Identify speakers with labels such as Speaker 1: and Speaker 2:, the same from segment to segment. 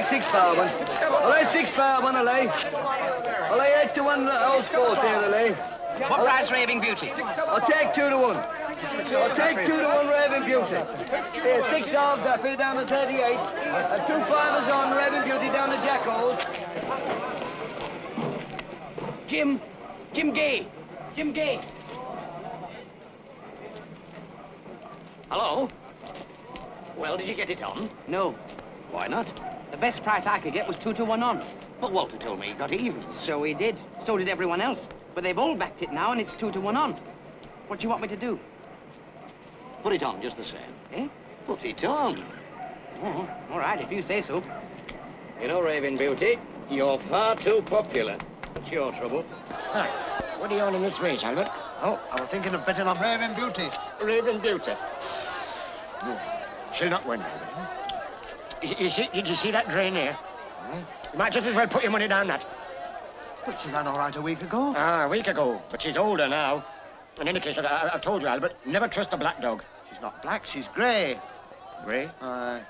Speaker 1: take 6 power one. I'll lay 6 power one, I'll lay. I'll lay 8 to 1 old sport here, I'll lay.
Speaker 2: What price Raving Beauty?
Speaker 1: I'll take 2 to 1. I'll take 2 to 1 Raving Beauty. Here, 6 halves happy down to 38. And 2 fivers on Raving Beauty down to Jack Holes.
Speaker 2: Jim Gay. Jim Gay. Hello? Well, did you get it on? No. Why not? The best price I could get was 2 to 1 on. But Walter told me he got even. So he did. So did everyone else. But they've all backed it now, and it's 2 to 1 on. What do you want me to do? Put it on just the same. Eh? Put it on. Oh, all right, if you say so. You know, Raving Beauty, you're far too popular. What's your trouble?
Speaker 3: Hi. What are you on in this race, Albert?
Speaker 4: Oh, I was thinking of betting on Raving Beauty.
Speaker 3: Raving Beauty. She'll not win, Albert. Did you see that drain there? You might just as well put your money down that.
Speaker 4: But she ran all right a week ago.
Speaker 3: Ah, a week ago. But she's older now. In any case, I've told you, Albert, never trust a black dog.
Speaker 4: She's not black, she's grey.
Speaker 3: Grey?
Speaker 4: Aye.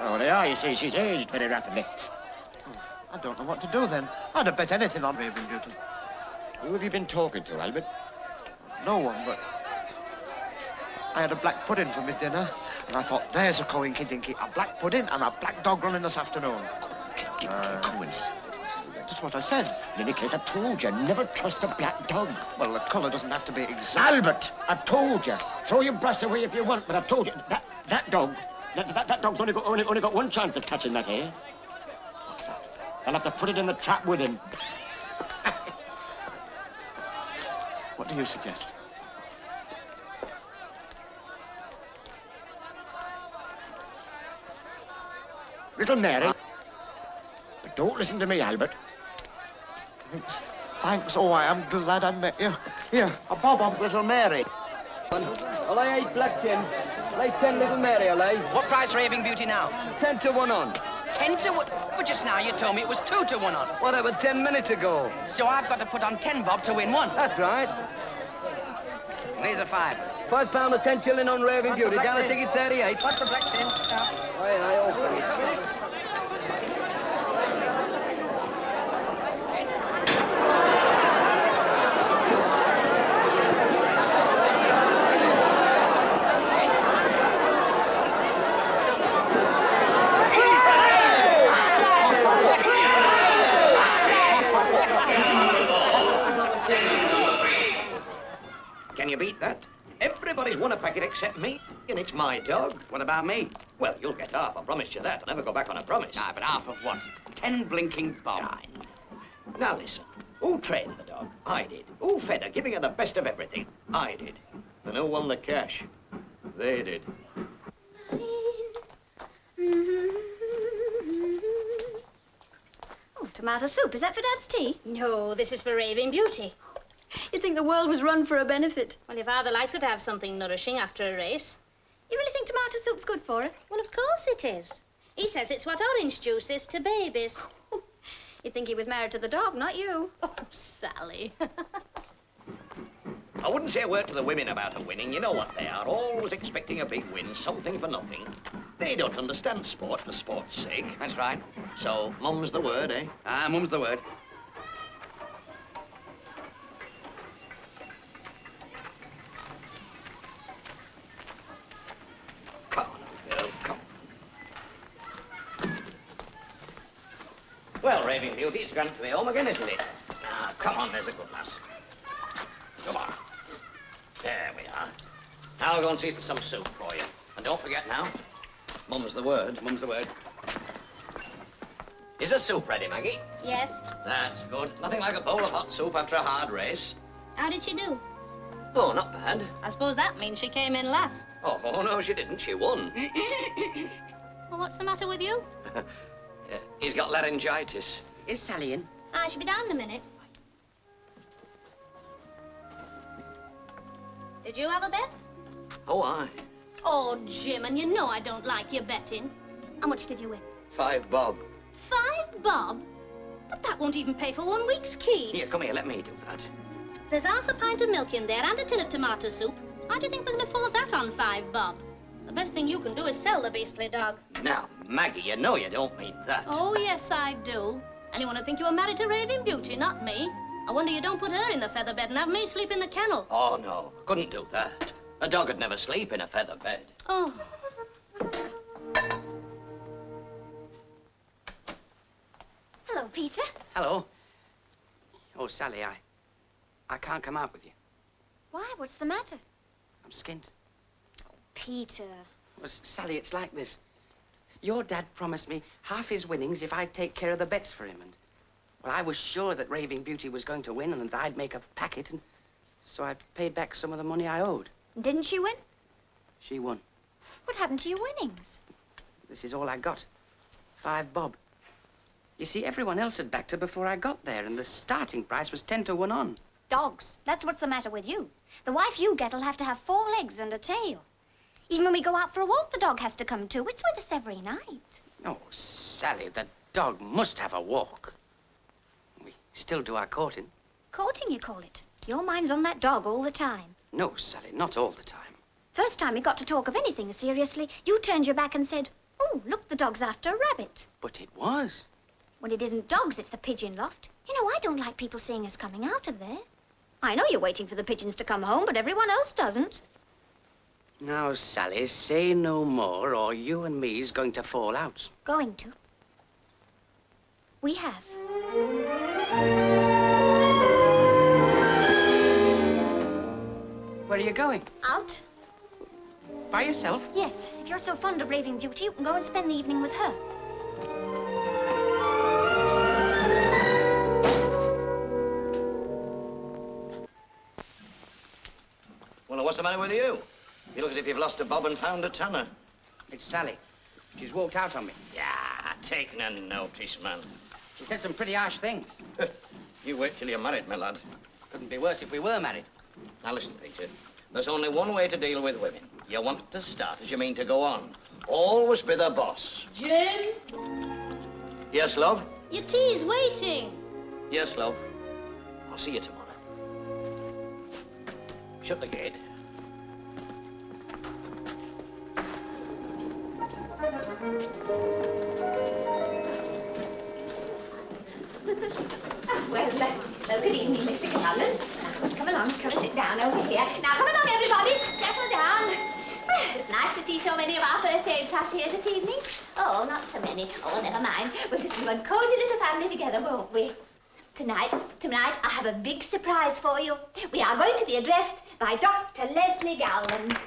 Speaker 3: Oh, they are, you see. She's aged very rapidly.
Speaker 4: I don't know what to do then. I'd have bet anything on Raving Beauty.
Speaker 3: Who have you been talking to, Albert?
Speaker 4: No one, but I had a black pudding for my dinner, and I thought, there's a coinky-dinky, a black pudding and a black dog running this afternoon.
Speaker 3: Coincidence.
Speaker 4: That's what I said.
Speaker 3: In any case, I've told you, never trust a black dog.
Speaker 4: Well, the colour doesn't have to be exact.
Speaker 3: Albert, I've told you. Throw your brass away if you want, but I've told you, that dog's only got one chance of catching that hare.
Speaker 4: What's that?
Speaker 3: I'll have to put it in the trap with him.
Speaker 4: What do you suggest?
Speaker 3: Little Mary. But don't listen to me, Albert.
Speaker 4: Thanks. Thanks. Oh, I am glad I met you. Here, a bob on Little Mary.
Speaker 1: I'll lay 8 black tin. Lay 10 Little Mary, I'll lay.
Speaker 2: What price Raving Beauty now?
Speaker 1: 10 to 1 on.
Speaker 2: 10 to 1? But just now you told me it was 2 to 1 on.
Speaker 1: Whatever, 10 minutes ago.
Speaker 2: So I've got to put on 10 bob to win 1.
Speaker 1: That's right.
Speaker 2: Here's a 5.
Speaker 1: £5 or 10 shilling on Raving Beauty. Down to ticket 38.
Speaker 2: What's the black tin?
Speaker 1: Aye, okay.
Speaker 2: Can you beat that? Everybody's won a packet except me, and it's my dog. What about me? Well, you'll get half, I promised you that. I'll never go back on a promise. Ah, but half of what? 10 blinking bob. Nine. Now listen, who trained the dog? I did. Who fed her, giving her the best of everything? I did. And who won the cash? They did.
Speaker 5: Oh, tomato soup. Is that for Dad's tea? No, this is for Raving Beauty. You'd think the world was run for a benefit. Well, your father likes her to have something nourishing after a race. You really think tomato soup's good for her? Well, of course it is. He says it's what orange juice is to babies. You'd think he was married to the dog, not you. Oh, Sally.
Speaker 2: I wouldn't say a word to the women about her winning. You know what they are, always expecting a big win, something for nothing. They don't understand sport for sport's sake. That's right. So, mum's the word, eh? Ah, mum's the word. Come on, girl, come. Well, Raving Beauty, it's going to be home again, isn't it? Now, come on, there's a good lass. Come on. There we are. Now I'll go and see if there's some soup for you. And don't forget now, mum's the word. Mum's the word. Is the soup ready, Maggie?
Speaker 5: Yes.
Speaker 2: That's good. Nothing like a bowl of hot soup after a hard race.
Speaker 5: How did she do?
Speaker 2: Oh, not bad.
Speaker 5: I suppose that means she came in last.
Speaker 2: Oh, no, she didn't. She won.
Speaker 5: Well, what's the matter with you?
Speaker 2: He's got laryngitis.
Speaker 6: Is Sally in?
Speaker 5: I should be down in a minute. Did you have a bet?
Speaker 2: Oh, aye.
Speaker 5: Oh, Jim, and you know I don't like your betting. How much did you win?
Speaker 2: 5 bob.
Speaker 5: 5 bob? But that won't even pay for 1 week's keep.
Speaker 2: Here, come here, let me do that.
Speaker 5: There's half a pint of milk in there and a tin of tomato soup. How do you think we can afford that on 5 bob? The best thing you can do is sell the beastly dog.
Speaker 2: Now, Maggie, you know you don't mean that.
Speaker 5: Oh, yes, I do. Anyone would think you were married to Raving Beauty, not me. I wonder you don't put her in the feather bed and have me sleep in the kennel.
Speaker 2: Oh, no. Couldn't do that. A dog would never sleep in a feather bed.
Speaker 5: Oh.
Speaker 6: Hello, Peter.
Speaker 2: Hello. Oh, Sally, I can't come out with you.
Speaker 6: Why? What's the matter?
Speaker 2: I'm skint.
Speaker 6: Peter.
Speaker 2: Well, Sally, it's like this. Your dad promised me half his winnings if I'd take care of the bets for him. And, well, I was sure that Raving Beauty was going to win and that I'd make a packet. And so I paid back some of the money I owed.
Speaker 6: Didn't she win?
Speaker 2: She won.
Speaker 6: What happened to your winnings?
Speaker 2: This is all I got. 5 bob. You see, everyone else had backed her before I got there, and the starting price was 10 to 1 on.
Speaker 6: Dogs. That's what's the matter with you. The wife you get'll have to have 4 legs and a tail. Even when we go out for a walk, the dog has to come too. It's with us every night.
Speaker 2: Oh, Sally, the dog must have a walk. We still do our courting.
Speaker 6: Courting, you call it. Your mind's on that dog all the time.
Speaker 2: No, Sally, not all the time.
Speaker 6: First time we got to talk of anything seriously, you turned your back and said, "Oh, look, the dog's after a rabbit."
Speaker 2: But it was.
Speaker 6: When it isn't dogs, it's the pigeon loft. You know, I don't like people seeing us coming out of there. I know you're waiting for the pigeons to come home, but everyone else doesn't.
Speaker 2: Now, Sally, say no more, or you and me's going to fall out.
Speaker 6: Going to. We have.
Speaker 2: Where are you going?
Speaker 6: Out?
Speaker 2: By yourself?
Speaker 6: Yes. If you're so fond of Raving Beauty, you can go and spend the evening with her.
Speaker 1: Well, what's the matter with you? You look as if you've lost a bob and found a tonner.
Speaker 2: It's Sally. She's walked out on me.
Speaker 1: Yeah, take no notice, man.
Speaker 2: She said some pretty harsh things.
Speaker 1: You wait till you're married, my lad.
Speaker 2: Couldn't be worse if we were married.
Speaker 1: Now, listen, Peter. There's only one way to deal with women. You want to start as you mean to go on. Always be the boss.
Speaker 5: Jim,
Speaker 1: Yes, love?
Speaker 5: your tea's waiting.
Speaker 1: Yes, love. I'll see you tomorrow. Shut the gate.
Speaker 6: Well, good evening, Mr. Garland. Come along, come and sit down over here. Now, come along, everybody. Settle down. Well, it's nice to see so many of our first aid class here this evening. Oh, not so many. Oh, never mind. We'll just be one cozy little family together, won't we? Tonight, I have a big surprise for you. We are going to be addressed by Dr. Leslie Gowland.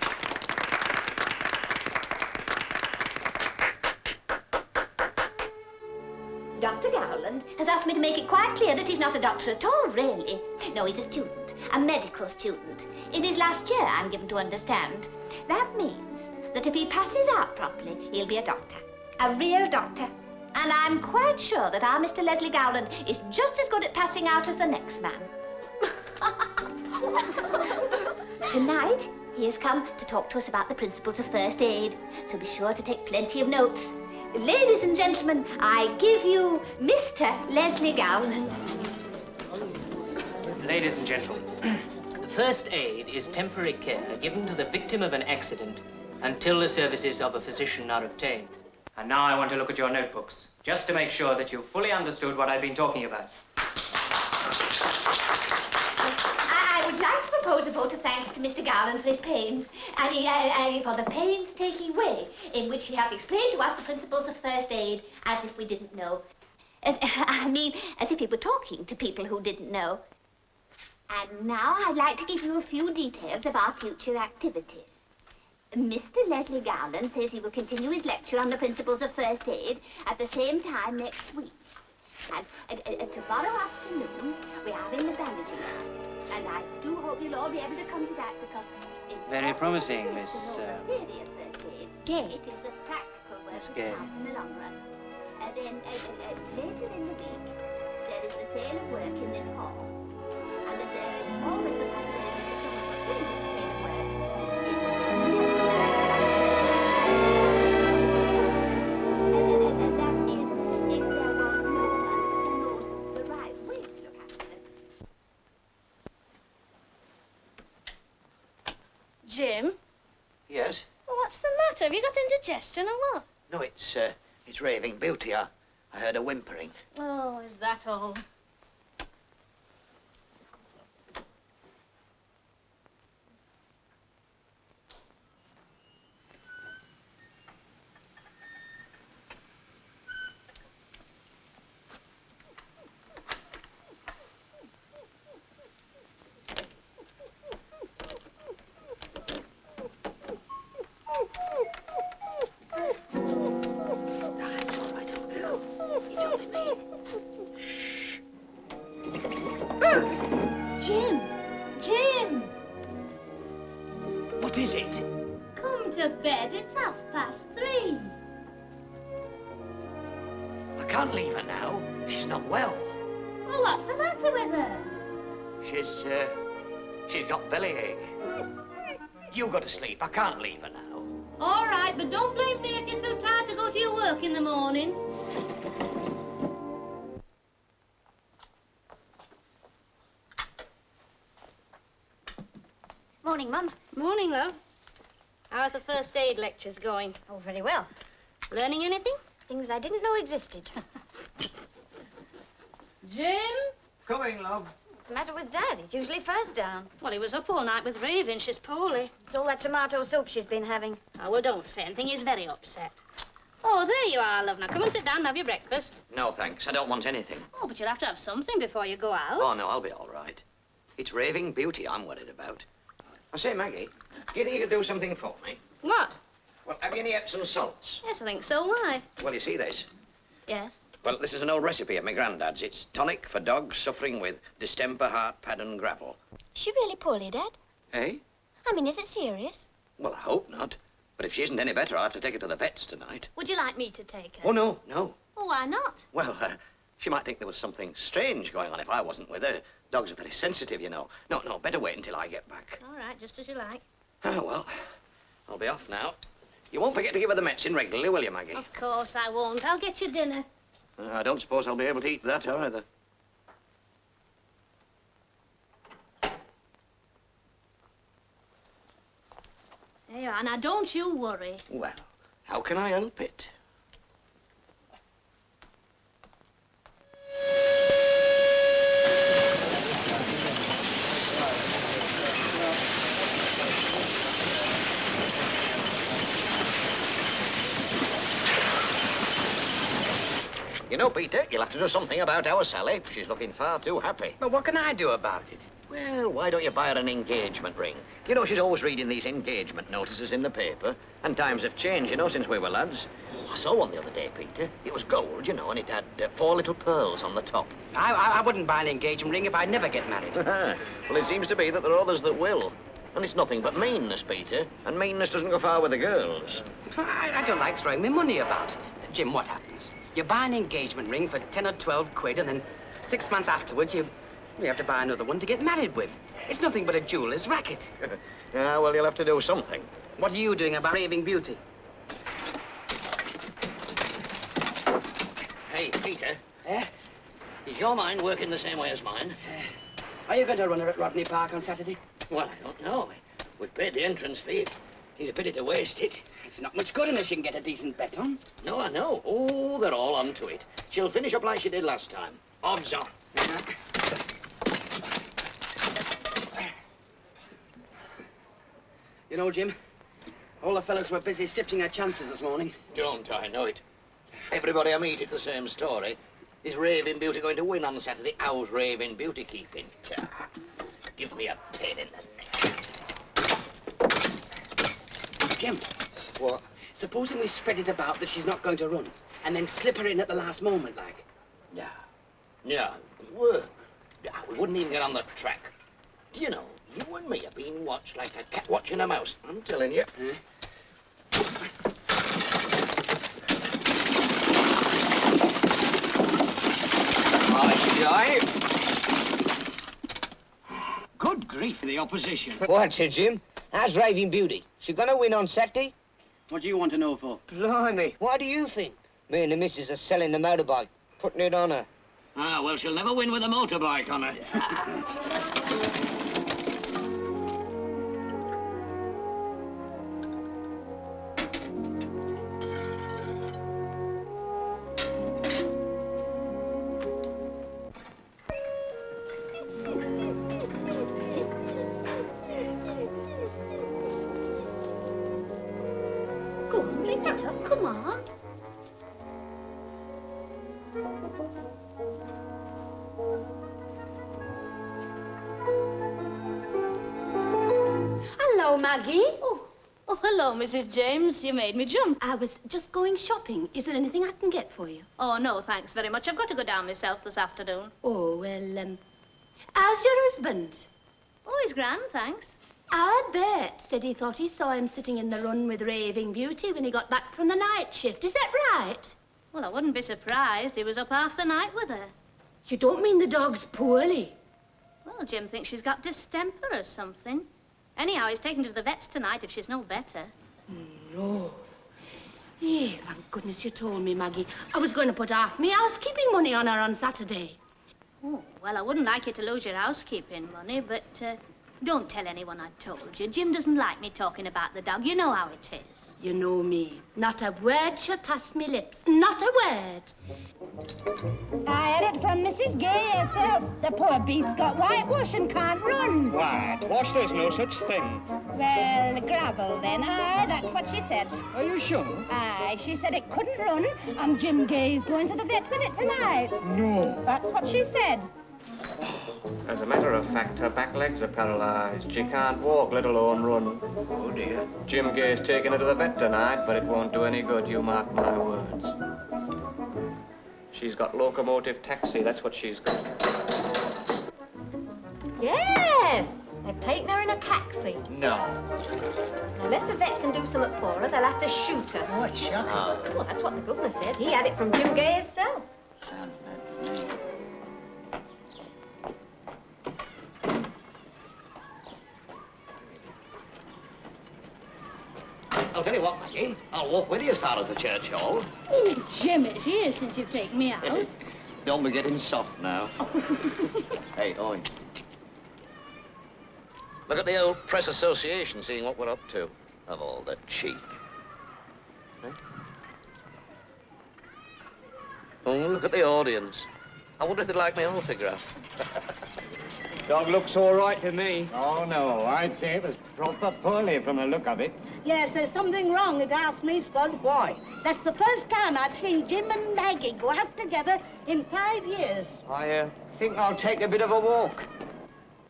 Speaker 6: Dr. Gowland has asked me to make it quite clear that he's not a doctor at all, really. No, he's a student, a medical student. In his last year, I'm given to understand. That means that if he passes out properly, he'll be a doctor, a real doctor. And I'm quite sure that our Mr. Leslie Gowland is just as good at passing out as the next man. Tonight, he has come to talk to us about the principles of first aid, so be sure to take plenty of notes. Ladies and gentlemen, I give you Mr. Leslie Gowland.
Speaker 7: Ladies and gentlemen, first aid is temporary care given to the victim of an accident until the services of a physician are obtained. And now I want to look at your notebooks, just to make sure that you fully understood what I've been talking about.
Speaker 6: I would like to propose a vote of thanks to Mr. Gowland for his pains, and for the painstaking way in which he has explained to us the principles of first aid as if we didn't know. I mean, as if he were talking to people who didn't know. And now I'd like to give you a few details of our future activities. Mr. Leslie Gowland says he will continue his lecture on the principles of first aid at the same time next week. And tomorrow afternoon, we're having the balancing class. And I do hope you'll all be able to come to that because...
Speaker 7: Very promising, Miss...
Speaker 6: The theory of first aid. Gate is the practical work
Speaker 7: Miss
Speaker 6: of
Speaker 7: Gate.
Speaker 6: life in the long run. And then later in the week, there is the sale of work in this hall. And as there is always the possibility that someone will bring the sale of work, and that is if there was no one who knows the right way to look after them.
Speaker 5: Jim,
Speaker 1: Yes?
Speaker 5: what's the have you got indigestion or what?
Speaker 1: No, it's raving beauty. I heard her whimpering.
Speaker 5: Oh, is that all? Jim! Jim!
Speaker 1: What is it?
Speaker 5: Come to bed. It's 3:30.
Speaker 1: I can't leave her now. She's not well.
Speaker 5: Well, what's the matter with her?
Speaker 1: She's got bellyache. You go to sleep. I can't leave her now.
Speaker 5: All right, but don't blame me if you're too tired to go to your work in the morning.
Speaker 6: Morning, Mum.
Speaker 5: Morning, love. How are the first aid lectures going?
Speaker 6: Oh, very well.
Speaker 5: Learning anything?
Speaker 6: Things I didn't know existed.
Speaker 5: Jim?
Speaker 1: Coming, love.
Speaker 6: What's the matter with Dad? He's usually first down.
Speaker 5: Well, he was up all night with Raven. She's poorly.
Speaker 6: It's all that tomato soup she's been having.
Speaker 5: Oh, well, don't say anything. He's very upset. Oh, there you are, love. Now, come and sit down and have your breakfast.
Speaker 1: No, thanks. I don't want anything.
Speaker 5: Oh, but you'll have to have something before you go out.
Speaker 1: Oh, no, I'll be all right. It's raving beauty I'm worried about. I say, Maggie, do you think you could do something for me?
Speaker 5: What?
Speaker 1: Well, have you any Epsom salts?
Speaker 5: Yes, I think so. Why?
Speaker 1: Well, you see this?
Speaker 5: Yes.
Speaker 1: Well, this is an old recipe of my granddad's. It's tonic for dogs suffering with distemper, heart, pad, and gravel.
Speaker 6: Is she really poorly, Dad?
Speaker 1: Eh?
Speaker 6: I mean, is it serious?
Speaker 1: Well, I hope not. But if she isn't any better, I'll have to take her to the vet's tonight.
Speaker 5: Would you like me to take her?
Speaker 1: Oh, no, no.
Speaker 5: Oh, why not?
Speaker 1: Well, she might think there was something strange going on if I wasn't with her. Dogs are very sensitive, you know. No, better wait until I get back.
Speaker 5: All right, just as you like.
Speaker 1: Oh, well, I'll be off now. You won't forget to give her the medicine regularly, will you, Maggie?
Speaker 5: Of course I won't. I'll get you dinner.
Speaker 1: I don't suppose I'll be able to eat that either.
Speaker 5: There you are. Now, don't you worry.
Speaker 1: Well, how can I help it? You know, Peter, you'll have to do something about our Sally. She's looking far too happy.
Speaker 2: But what can I do about it?
Speaker 1: Well, why don't you buy her an engagement ring? You know, she's always reading these engagement notices in the paper. And times have changed, you know, since we were lads. I saw one the other day, Peter. It was gold, you know, and it had 4 little pearls on the top.
Speaker 2: I wouldn't buy an engagement ring if I'd never get married.
Speaker 1: Well, it seems to be that there are others that will. And it's nothing but meanness, Peter. And meanness doesn't go far with the girls.
Speaker 2: I don't like throwing my money about. Jim, what happens? You buy an engagement ring for 10 or 12 quid, and then 6 months afterwards, you have to buy another one to get married with. It's nothing but a jeweler's racket.
Speaker 1: Yeah, well, you'll have to do something.
Speaker 2: What are you doing about raving beauty?
Speaker 1: Hey, Peter. Is your mind working the same way as mine?
Speaker 2: Are you going to run her at Rodney Park on Saturday?
Speaker 1: Well, I don't know. We've paid the entrance fee. He's a pity to waste it.
Speaker 2: It's not much good unless you can get a decent bet on.
Speaker 1: No, I know. Oh, they're all on to it. She'll finish up like she did last time. Odds on.
Speaker 2: You know, Jim, all the fellas were busy sifting their chances this morning.
Speaker 1: Don't I know it? Everybody I meet, it's the same story. Is Raving Beauty going to win on Saturday? How's Raving Beauty keeping? Give me a pin in the neck.
Speaker 2: Jim.
Speaker 1: What?
Speaker 2: Supposing we spread it about that she's not going to run, and then slip her in at the last moment, like.
Speaker 1: No. No, it wouldn't work. No, we wouldn't even get on the track. Do you know, you and me are being watched like a cat watching a mouse. I'm telling you.
Speaker 3: Good grief, the opposition.
Speaker 8: What's it, Jim? How's Raving Beauty? She gonna win on Saturday?
Speaker 2: What do you want to know for?
Speaker 8: Blimey, what do you think? Me and the missus are selling the motorbike, putting it on her.
Speaker 1: Ah, well, she'll never win with a motorbike on her.
Speaker 9: Hello, Maggie.
Speaker 5: Oh, hello, Mrs. James. You made me jump.
Speaker 9: I was just going shopping. Is there anything I can get for you?
Speaker 5: Oh, no, thanks very much. I've got to go down myself this afternoon.
Speaker 9: Oh, well, how's your husband?
Speaker 5: Oh, he's grand, thanks.
Speaker 9: I bet said he thought he saw him sitting in the run with Raving Beauty when he got back from the night shift. Is that right?
Speaker 5: Well, I wouldn't be surprised. He was up half the night with her.
Speaker 9: You don't mean the dog's poorly?
Speaker 5: Well, Jim thinks she's got distemper or something. Anyhow, he's taken her to the vet's tonight if she's no better.
Speaker 9: No. Eh, thank goodness you told me, Maggie. I was going to put half me housekeeping money on her on Saturday.
Speaker 5: Oh, well, I wouldn't like you to lose your housekeeping money, but don't tell anyone I told you. Jim doesn't like me talking about the dog. You know how it is.
Speaker 9: You know me. Not a word shall pass me lips. Not a word.
Speaker 6: I had it from Mrs. Gay herself. The poor beast got whitewash and can't run.
Speaker 3: Whitewash? There's no such thing.
Speaker 6: Well, gravel then. Aye, that's what she said.
Speaker 3: Are you sure?
Speaker 6: Aye, she said it couldn't run, and Jim Gay's going to the vet with it tonight.
Speaker 3: No.
Speaker 6: That's what she said.
Speaker 7: As a matter of fact, her back legs are paralyzed. She can't walk, let alone run.
Speaker 1: Oh, dear.
Speaker 7: Jim Gay's taking her to the vet tonight, but it won't do any good, you mark my words. She's got locomotive taxi, that's what she's got.
Speaker 6: Yes, they've taken her in a taxi.
Speaker 1: No.
Speaker 6: Unless the vet can do something for her, they'll have to shoot her.
Speaker 4: Oh, it's shocking.
Speaker 6: Well, that's what the governor said. He had it from Jim Gay himself.
Speaker 1: I'll tell you what, Maggie. I'll walk with you as far as the church hall.
Speaker 5: Oh, Jim, it's years since you've taken me out.
Speaker 1: Don't be getting soft now. Hey, Owen. Look at the old press association, seeing what we're up to. Of all the cheek. Eh? Oh, look at the audience. I wonder if they'd like my autograph.
Speaker 3: Dog looks all right to me. Oh, no. I'd say it was proper poorly from the look of it.
Speaker 9: Yes, there's something wrong, if you ask me, Spud.
Speaker 3: Why?
Speaker 9: That's the first time I've seen Jim and Maggie go out together in 5 years.
Speaker 3: I think I'll take a bit of a walk.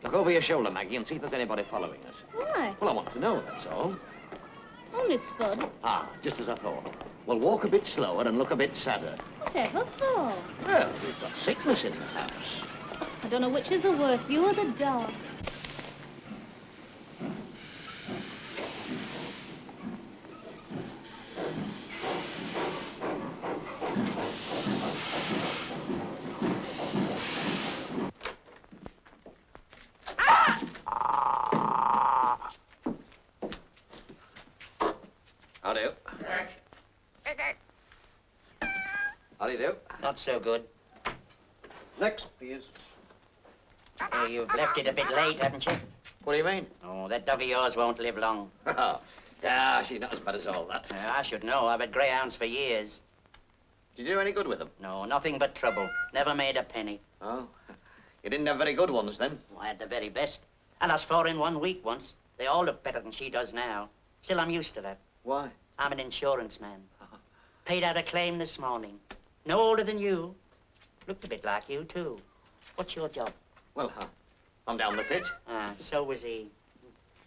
Speaker 1: Look over your shoulder, Maggie, and see if there's anybody following us.
Speaker 5: Why?
Speaker 1: Well, I want to know, that's all.
Speaker 5: Only Spud.
Speaker 1: Ah, just as I thought. We'll walk a bit slower and look a bit sadder.
Speaker 5: Whatever for?
Speaker 1: Well, we've got sickness in the house.
Speaker 5: I don't know which is the worst, you or the dog.
Speaker 1: How do? How do you do?
Speaker 2: Not so good.
Speaker 1: Next, please.
Speaker 2: You've left it a bit late, haven't you?
Speaker 1: What do you mean?
Speaker 2: Oh, that dog of yours won't live long.
Speaker 1: Yeah, she's not as bad as all that.
Speaker 2: I should know. I've had greyhounds for years.
Speaker 1: Did you do any good with them?
Speaker 2: No, nothing but trouble. Never made a penny.
Speaker 1: Oh. You didn't have very good ones, then?
Speaker 2: I had the very best. I lost 4 in 1 week once. They all look better than she does now. Still, I'm used to that.
Speaker 1: Why?
Speaker 2: I'm an insurance man. Paid out a claim this morning. No older than you. Looked a bit like you, too. What's your job?
Speaker 1: Well, I'm down the pit.
Speaker 2: So was he.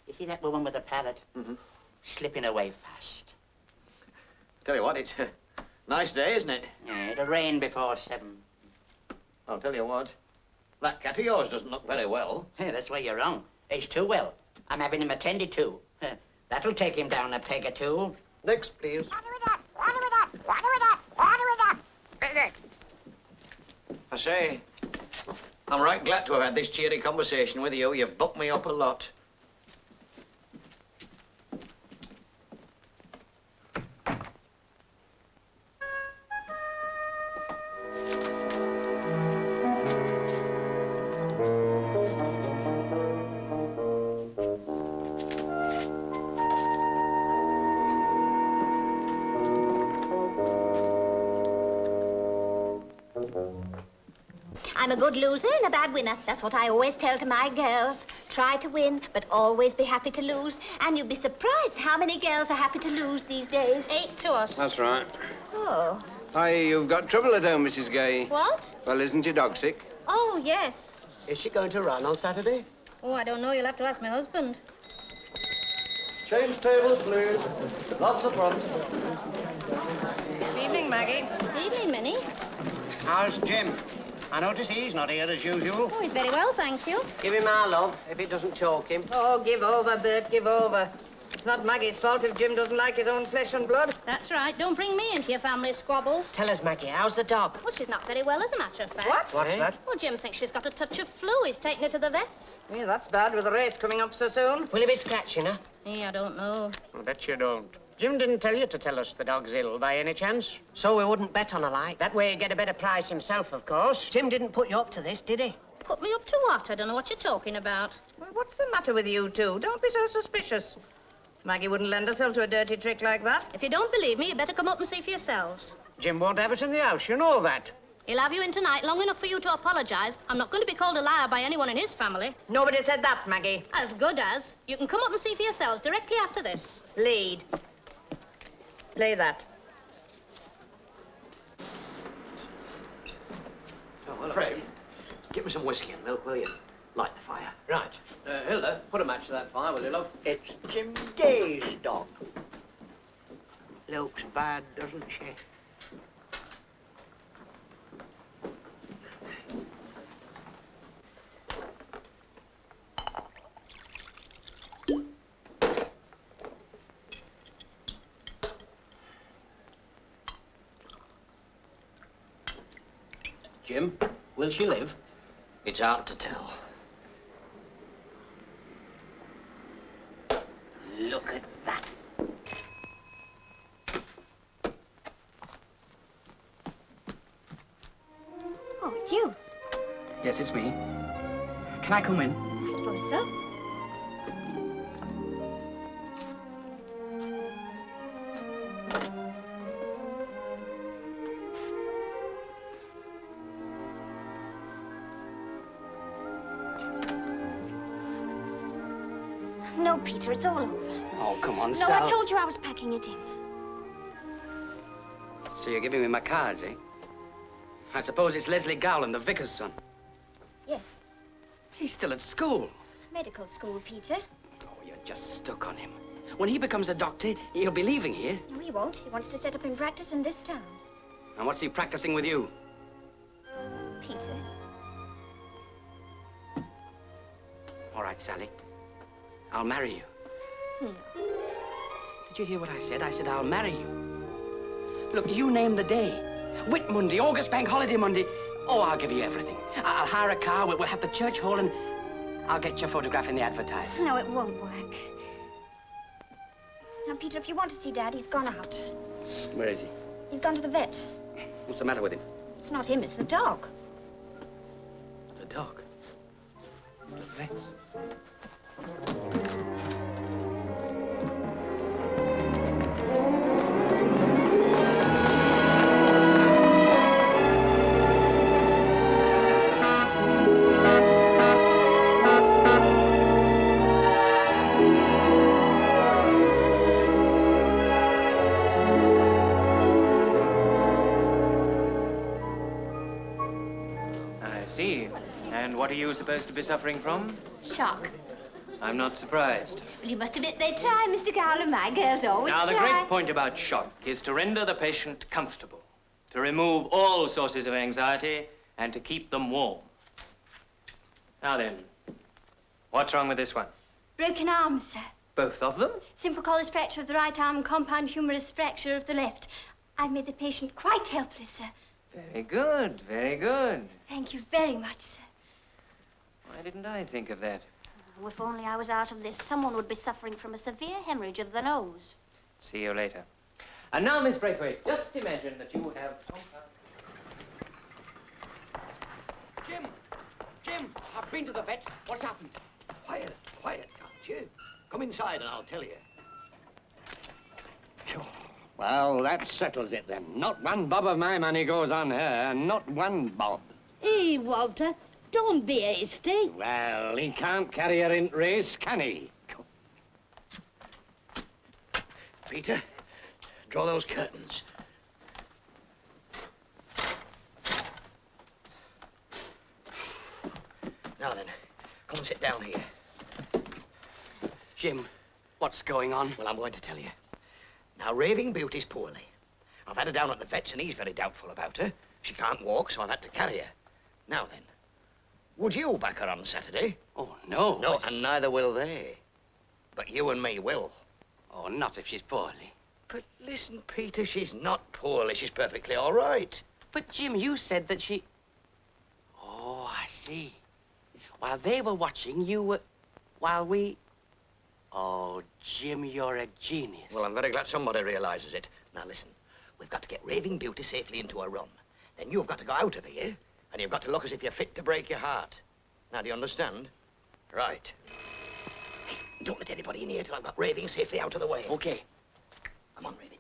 Speaker 2: You see that woman with the parrot?
Speaker 1: Mm-hmm.
Speaker 2: Slipping away fast.
Speaker 1: Tell you what, it's a nice day, isn't it?
Speaker 2: Yeah, it'll rain before 7.
Speaker 1: I'll tell you what. That cat of yours doesn't look very well.
Speaker 2: That's where you're wrong. He's too well. I'm having him attended to. That'll take him down a peg or 2.
Speaker 1: Next, please. I say, I'm right glad to have had this cheery conversation with you. You've bucked me up a lot.
Speaker 6: I'm a good loser and a bad winner. That's what I always tell to my girls. Try to win, but always be happy to lose. And you'd be surprised how many girls are happy to lose these days.
Speaker 5: 8 to us.
Speaker 3: That's right.
Speaker 6: Oh,
Speaker 10: Why, you've got trouble at home, Mrs. Gay.
Speaker 5: What?
Speaker 10: Well, isn't your dog sick?
Speaker 5: Oh, yes.
Speaker 11: Is she going to run on Saturday?
Speaker 5: Oh, I don't know. You'll have to ask my husband.
Speaker 4: Change tables, please. Lots of trumps.
Speaker 2: Good evening, Maggie.
Speaker 5: Good evening, Minnie.
Speaker 11: How's Jim? I notice he's not here as usual.
Speaker 5: Oh, he's very well, thank you.
Speaker 11: Give him our love, if it doesn't choke him.
Speaker 2: Oh, give over, Bert, give over. It's not Maggie's fault if Jim doesn't like his own flesh and blood.
Speaker 5: That's right. Don't bring me into your family squabbles.
Speaker 11: Tell us, Maggie, how's the dog?
Speaker 5: Well, she's not very well, as a matter of fact.
Speaker 11: What's that?
Speaker 5: Well, Jim thinks she's got a touch of flu. He's taken her to the vets.
Speaker 2: Yeah, that's bad with the race coming up so soon.
Speaker 11: Will he be scratching her?
Speaker 5: Yeah, I don't know.
Speaker 11: I bet you don't. Jim didn't tell you to tell us the dog's ill by any chance. So we wouldn't bet on a like. That way he'd get a better price himself, of course. Jim didn't put you up to this, did he?
Speaker 5: Put me up to what? I don't know what you're talking about.
Speaker 2: Well, what's the matter with you two? Don't be so suspicious. Maggie wouldn't lend herself to a dirty trick like that.
Speaker 5: If you don't believe me, you better come up and see for yourselves.
Speaker 11: Jim won't have us in the house, you know that.
Speaker 5: He'll have you in tonight long enough for you to apologize. I'm not going to be called a liar by anyone in his family.
Speaker 2: Nobody said that, Maggie.
Speaker 5: As good as. You can come up and see for yourselves directly after this.
Speaker 2: Lead. Play that.
Speaker 1: Oh, well, Fred, get me some whiskey and milk, will you? Light the fire.
Speaker 11: Right.
Speaker 12: Hilda, put a match to that fire, will you, love?
Speaker 11: It's Jim Gay's dog. Looks bad, doesn't she?
Speaker 12: Jim, will she live?
Speaker 1: It's hard to tell.
Speaker 11: Look at that.
Speaker 6: Oh, it's you.
Speaker 2: Yes, it's me. Can I come in?
Speaker 6: I suppose so. No, Peter, it's all over.
Speaker 2: Oh, come on,
Speaker 6: No,
Speaker 2: Sal.
Speaker 6: I told you I was packing it in.
Speaker 2: So you're giving me my cards, eh? I suppose it's Leslie Gowland, the vicar's son.
Speaker 6: Yes,
Speaker 2: He's still at school.
Speaker 6: medical school, Peter.
Speaker 2: Oh, you're just stuck on him. When he becomes a doctor, he'll be leaving here.
Speaker 6: No, he won't. He wants to set up in practice in this town.
Speaker 2: And what's he practicing with you?
Speaker 6: Peter.
Speaker 2: All right, Sally. I'll marry you. Did you hear what I said? I said I'll marry you. Look, you name the day. Whit Monday, August Bank Holiday Monday. Oh, I'll give you everything. I'll hire a car, we'll have the church hall, and I'll get your photograph in the advertising.
Speaker 6: No, it won't work. Now, Peter, if you want to see Dad, he's gone out.
Speaker 2: Where is he?
Speaker 6: He's gone to the vet.
Speaker 2: What's the matter with him?
Speaker 6: It's not him, it's the dog.
Speaker 2: The dog. The vet's.
Speaker 7: And what are you supposed to be suffering from?
Speaker 6: Shock.
Speaker 7: I'm not surprised.
Speaker 6: Well, you must admit they try, Mr. Gowland. My girls always
Speaker 7: Now, the
Speaker 6: try.
Speaker 7: great point about shock is to render the patient comfortable, to remove all sources of anxiety, and to keep them warm. Now then, what's wrong with this one?
Speaker 6: Broken arms, sir.
Speaker 7: Both of them?
Speaker 6: Simple collis fracture of the right arm, compound humerus fracture of the left. I've made the patient quite helpless, sir.
Speaker 7: Very good, very good.
Speaker 6: Thank you very much, sir.
Speaker 7: Why didn't I think of that?
Speaker 6: Oh, if only I was out of this, someone would be suffering from a severe hemorrhage of the nose.
Speaker 7: See you later. And now, Miss Braithwaite, just imagine that you have
Speaker 2: Jim! Jim! I've been to the vets. What's happened?
Speaker 3: Quiet, quiet, can't you? Come inside and I'll tell you.
Speaker 8: Well, that settles it then. Not one bob of my money goes on her, not one bob.
Speaker 9: Hey, Walter, don't be hasty.
Speaker 8: Well, he can't carry her in race, can he?
Speaker 1: Peter, draw those curtains. Now then, come and sit down here.
Speaker 2: Jim, what's going on?
Speaker 1: Well, I'm going to tell you. Now, Raving Beauty's poorly. I've had her down at the vet's, and he's very doubtful about her. She can't walk, so I've had to carry her. Now then, would you back her on Saturday?
Speaker 2: Oh, no.
Speaker 1: No, and neither will they. But you and me will.
Speaker 2: Oh, not if she's poorly.
Speaker 1: But listen, Peter, she's not poorly. She's perfectly all right.
Speaker 2: But, Jim, you said that she... Oh, I see. While they were watching, you were... While we... Oh, Jim, you're a genius.
Speaker 1: Well, I'm very glad somebody realizes it. Now, listen. We've got to get Raving Beauty safely into a run. Then you've got to go out of here, and you've got to look as if you're fit to break your heart. Now, do you understand? Right. Hey, don't let anybody in here till I've got Raving safely out of the way.
Speaker 2: Okay.
Speaker 1: Come on, Raving.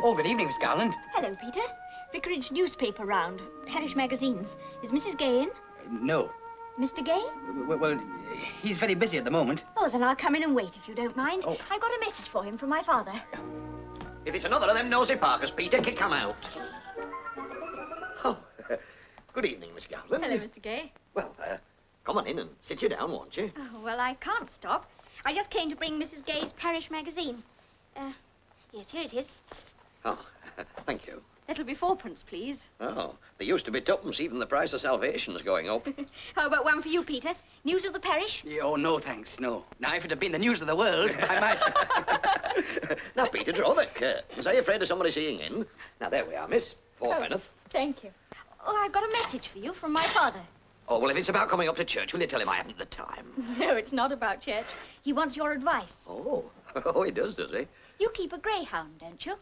Speaker 2: Oh, good evening, Miss Garland.
Speaker 5: Hello, Peter. Vicarage newspaper round. Parish magazines. Is Mrs. Gay in?
Speaker 2: No.
Speaker 5: Mr. Gay?
Speaker 2: Well, he's very busy at the moment.
Speaker 5: Oh, then I'll come in and wait if you don't mind.
Speaker 2: Oh.
Speaker 5: I got a message for him from my father.
Speaker 1: If it's another of them nosy Parkers, Peter, kick him out. Oh, good evening, Miss Garland.
Speaker 5: Hello, Mr. Gay.
Speaker 1: Well, come on in and sit you down, won't you?
Speaker 5: Oh, well, I can't stop. I just came to bring Mrs. Gay's parish magazine. Yes, here it is.
Speaker 1: Oh, thank you.
Speaker 5: That'll be 4p, please.
Speaker 1: Oh, they used to be 2p. Even the price of salvation's going up.
Speaker 5: How about one for you, Peter? News of the parish?
Speaker 2: Oh, no, thanks, no. Now, if it had been the news of the world, I might...
Speaker 1: Now, Peter, draw the curtains. Are you afraid of somebody seeing in? Now, there we are, miss. 4p.
Speaker 5: Oh, thank you. Oh, I've got a message for you from my father.
Speaker 1: Oh, well, if it's about coming up to church, will you tell him I haven't the time?
Speaker 5: No, it's not about church. He wants your advice.
Speaker 1: Oh, oh, he does he?
Speaker 5: You keep a greyhound, don't you?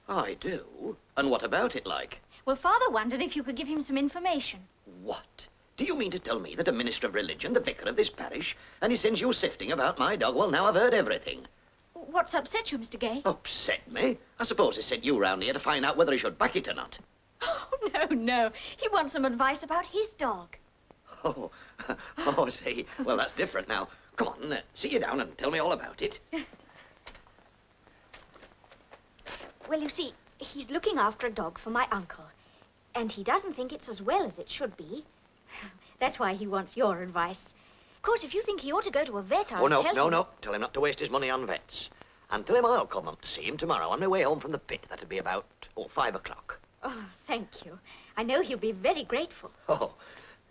Speaker 1: I do. And what about it, like?
Speaker 5: Well, Father wondered if you could give him some information.
Speaker 1: What? Do you mean to tell me that a minister of religion, the vicar of this parish, and he sends you sifting about my dog? Well, now I've heard everything.
Speaker 5: What's upset you, Mr. Gay?
Speaker 1: Upset me? I suppose he sent you round here to find out whether he should back it or not.
Speaker 5: Oh, no. He wants some advice about his dog.
Speaker 1: Oh, oh, see. Well, that's different now. Come on, sit you down and tell me all about it.
Speaker 5: Well, you see, he's looking after a dog for my uncle, and he doesn't think it's as well as it should be. That's why he wants your advice. Of course, if you think he ought to go to a vet, I'll tell him...
Speaker 1: No. Tell him not to waste his money on vets. And tell him I'll come up to see him tomorrow on my way home from the pit. That'll be about, 5 o'clock.
Speaker 5: Oh, thank you. I know he'll be very grateful.
Speaker 1: Oh,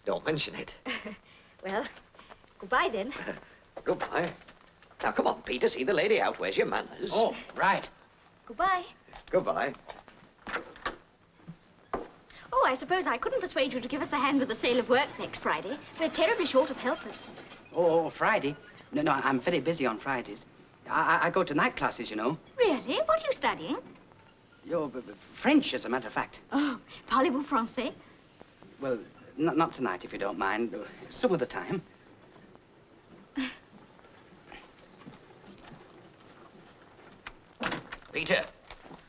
Speaker 1: don't mention it.
Speaker 5: Well, goodbye then.
Speaker 1: Goodbye. Now, come on, Peter, see the lady out. Where's your manners?
Speaker 2: Oh, right.
Speaker 5: Goodbye.
Speaker 1: Goodbye.
Speaker 5: Oh, I suppose I couldn't persuade you to give us a hand with the sale of work next Friday. We're terribly short of helpers.
Speaker 2: Oh, Friday? No, I'm very busy on Fridays. I go to night classes, you know.
Speaker 5: Really? What are you studying?
Speaker 2: French, as a matter of fact.
Speaker 5: Oh, parlez-vous français?
Speaker 2: Well, not tonight, if you don't mind. Some of the time.
Speaker 1: Peter,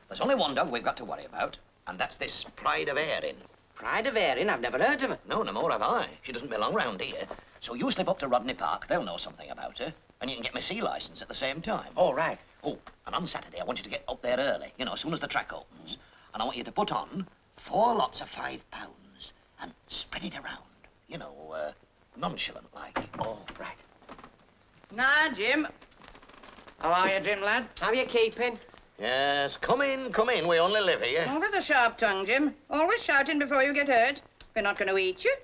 Speaker 1: there's only one dog we've got to worry about, and that's this Pride of Erin.
Speaker 2: Pride of Erin? I've never heard of her.
Speaker 1: No more have I. She doesn't belong round here. So you slip up to Rodney Park, they'll know something about her, and you can get my C licence at the same time.
Speaker 2: Oh, right.
Speaker 1: Oh, and on Saturday, I want you to get up there early, as soon as the track opens. And I want you to put on 4 lots of £5 and spread it around. Nonchalant like.
Speaker 2: Oh, right. Now, Jim. How are you, Jim, lad? How are you keeping?
Speaker 1: Yes, come in. We only live here.
Speaker 13: Always a sharp tongue, Jim. Always shouting before you get hurt. We're not going to eat you.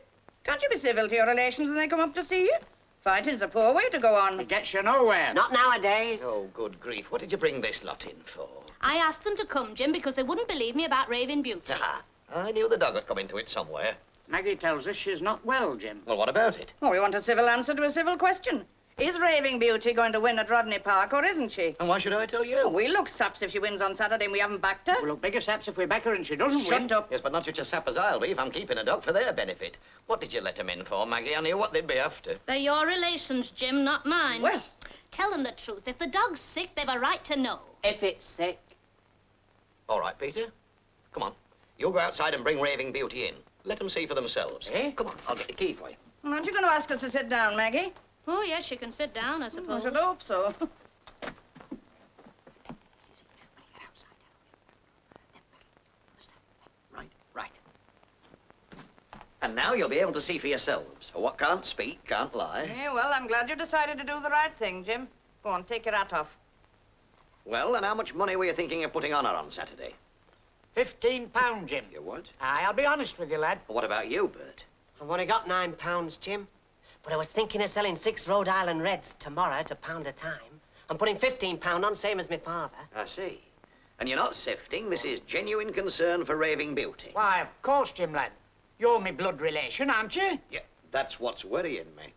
Speaker 13: Can't you be civil to your relations when they come up to see you? Fighting's a poor way to go on.
Speaker 11: It gets you nowhere.
Speaker 2: Not nowadays.
Speaker 1: Oh, good grief. What did you bring this lot in for?
Speaker 5: I asked them to come, Jim, because they wouldn't believe me about Raving Beauty.
Speaker 1: Aha. I knew the dog had come into it somewhere.
Speaker 11: Maggie tells us she's not well, Jim.
Speaker 1: Well, what about it?
Speaker 13: Oh, we want a civil answer to a civil question. Is Raving Beauty going to win at Rodney Park, or isn't she?
Speaker 1: And why should I tell you?
Speaker 13: Oh, we look saps if she wins on Saturday and we haven't backed her.
Speaker 11: We'll look bigger saps if we back her and she doesn't win.
Speaker 13: Shut up.
Speaker 1: Yes, but not such a sap as I'll be if I'm keeping a dog for their benefit. What did you let them in for, Maggie? I knew what they'd be after.
Speaker 5: They're your relations, Jim, not mine.
Speaker 13: Well,
Speaker 5: tell them the truth. If the dog's sick, they've a right to know.
Speaker 2: If it's sick.
Speaker 1: All right, Peter. Come on. You go outside and bring Raving Beauty in. Let them see for themselves.
Speaker 11: Eh?
Speaker 1: Come on, I'll get the key for you.
Speaker 13: aren't you going to ask us to sit down, Maggie?
Speaker 5: Oh, yes, you can sit down, I suppose.
Speaker 13: I should hope so.
Speaker 1: Right. And now you'll be able to see for yourselves. For what can't speak, can't lie.
Speaker 13: Yeah, well, I'm glad you decided to do the right thing, Jim. Go on, take your hat off.
Speaker 1: Well, and how much money were you thinking of putting on her on Saturday?
Speaker 11: £15, Jim.
Speaker 1: You what?
Speaker 11: Aye, I'll be honest with you, lad.
Speaker 1: What about you, Bert?
Speaker 14: I've only got £9, Jim. But I was thinking of selling 6 Rhode Island Reds tomorrow at £1 a time. I'm putting £15 on, same as my father.
Speaker 1: I see. And you're not sifting. This is genuine concern for raving beauty.
Speaker 11: Why, of course, Jim, lad. You're my blood relation, aren't you?
Speaker 1: Yeah, that's what's worrying me.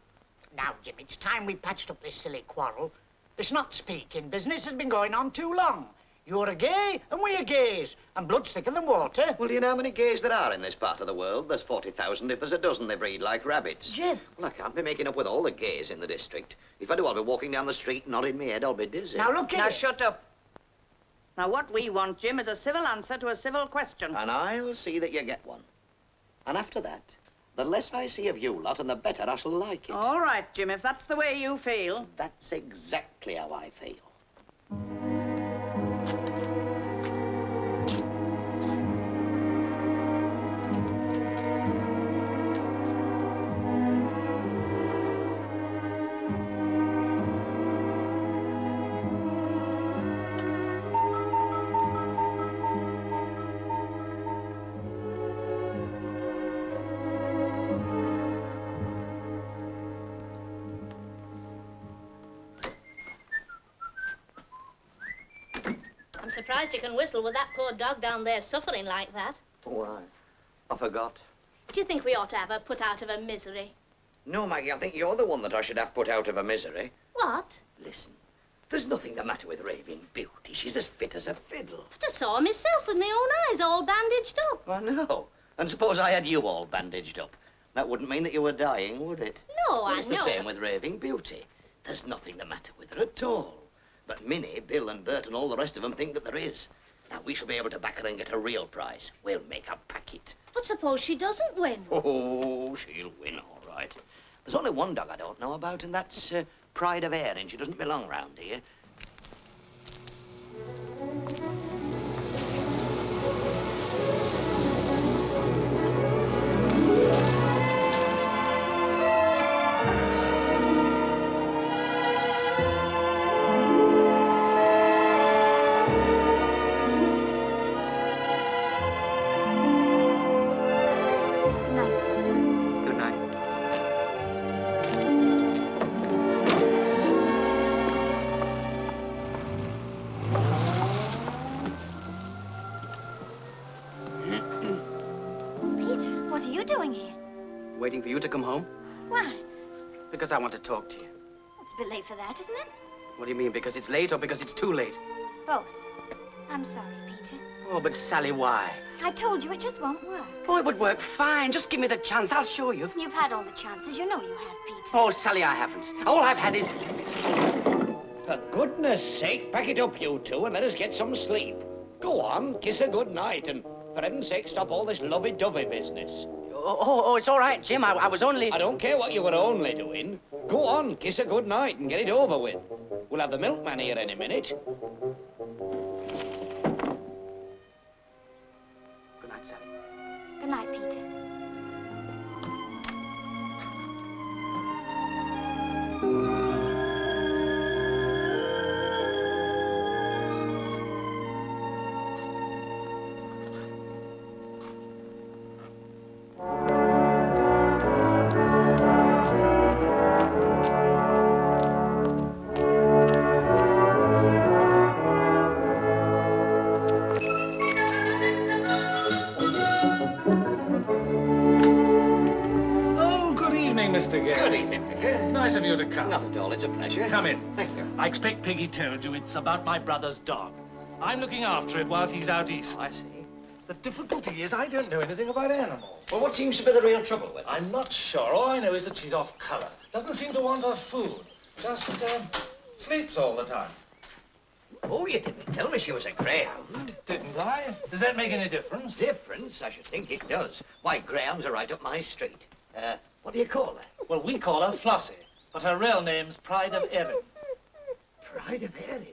Speaker 11: Now, Jim, it's time we patched up this silly quarrel. This not speaking business has been going on too long. You're a gay, and we're gays, and blood's thicker than water.
Speaker 1: Well, do you know how many gays there are in this part of the world? There's 40,000. If there's a dozen, they breed like rabbits.
Speaker 11: Jim.
Speaker 1: Well, I can't be making up with all the gays in the district. If I do, I'll be walking down the street nodding my head. I'll be dizzy.
Speaker 11: Now, look here.
Speaker 13: Now, shut up. Now, what we want, Jim, is a civil answer to a civil question.
Speaker 1: And I'll see that you get one. And after that, the less I see of you lot, and the better I shall like it.
Speaker 13: All right, Jim, if that's the way you feel.
Speaker 1: That's exactly how I feel.
Speaker 5: I'm surprised you can whistle with that poor dog down there suffering like that.
Speaker 1: Why? I forgot.
Speaker 5: Do you think we ought to have her put out of her misery?
Speaker 1: No, Maggie, I think you're the one that I should have put out of her misery.
Speaker 5: What?
Speaker 1: Listen, there's nothing the matter with raving beauty. She's as fit as a fiddle.
Speaker 5: But I saw her myself with my own eyes, all bandaged up.
Speaker 1: I know. And suppose I had you all bandaged up. That wouldn't mean that you were dying, would it?
Speaker 5: No,
Speaker 1: Well,
Speaker 5: I
Speaker 1: it's
Speaker 5: know.
Speaker 1: the same with raving beauty. There's nothing the matter with her at all. But Minnie, Bill and Bert and all the rest of them think that there is. Now, we shall be able to back her and get a real prize. We'll make a packet.
Speaker 5: But suppose she doesn't win?
Speaker 1: Oh, she'll win, all right. There's only one dog I don't know about, and that's Pride of Erin. She doesn't belong round here.
Speaker 2: Good night.
Speaker 6: Peter, what are you doing here?
Speaker 2: Waiting for you to come home?
Speaker 6: Why?
Speaker 2: Because I want to talk to you.
Speaker 6: It's a bit late for that, isn't it?
Speaker 2: What do you mean, because it's late or because it's too late?
Speaker 6: Both. I'm sorry, Peter.
Speaker 2: Oh, but Sally, why?
Speaker 6: I told you it just won't work.
Speaker 2: Oh, it would work fine. Just give me the chance. I'll show you.
Speaker 6: You've had all the chances. You know you have, Peter.
Speaker 2: Oh, Sally, I haven't. All I've had is...
Speaker 3: For goodness sake, pack it up, you two, and let us get some sleep. Go on, kiss her good night, and for heaven's sake, stop all this lovey-dovey business.
Speaker 2: Oh, it's all right, Jim. I was only...
Speaker 3: I don't care what you were only doing. Go on, kiss her good night and get it over with. We'll have the milkman here any minute.
Speaker 2: Good night, Sally.
Speaker 6: Good night, Peter.
Speaker 15: Oh, good evening, Mr. Gale.
Speaker 1: Good evening, Piggy.
Speaker 15: Nice of you to come.
Speaker 1: Not at all. It's a pleasure.
Speaker 15: Come in.
Speaker 1: Thank you.
Speaker 15: I expect Peggy told you it's about my brother's dog. I'm looking after it while he's out east.
Speaker 1: I see.
Speaker 15: The difficulty is I don't know anything about animals.
Speaker 1: Well, what seems to be the real trouble with her?
Speaker 15: I'm not sure. All I know is that she's off color. Doesn't seem to want her food. Just sleeps all the time.
Speaker 1: Oh, you didn't tell me she was a greyhound.
Speaker 15: Didn't I? Does that make any difference?
Speaker 1: Difference? I should think it does. Why, greyhounds are right up my street. What do you call her?
Speaker 15: Well, we call her Flossie, but her real name's Pride of Erin.
Speaker 1: Pride of Erin?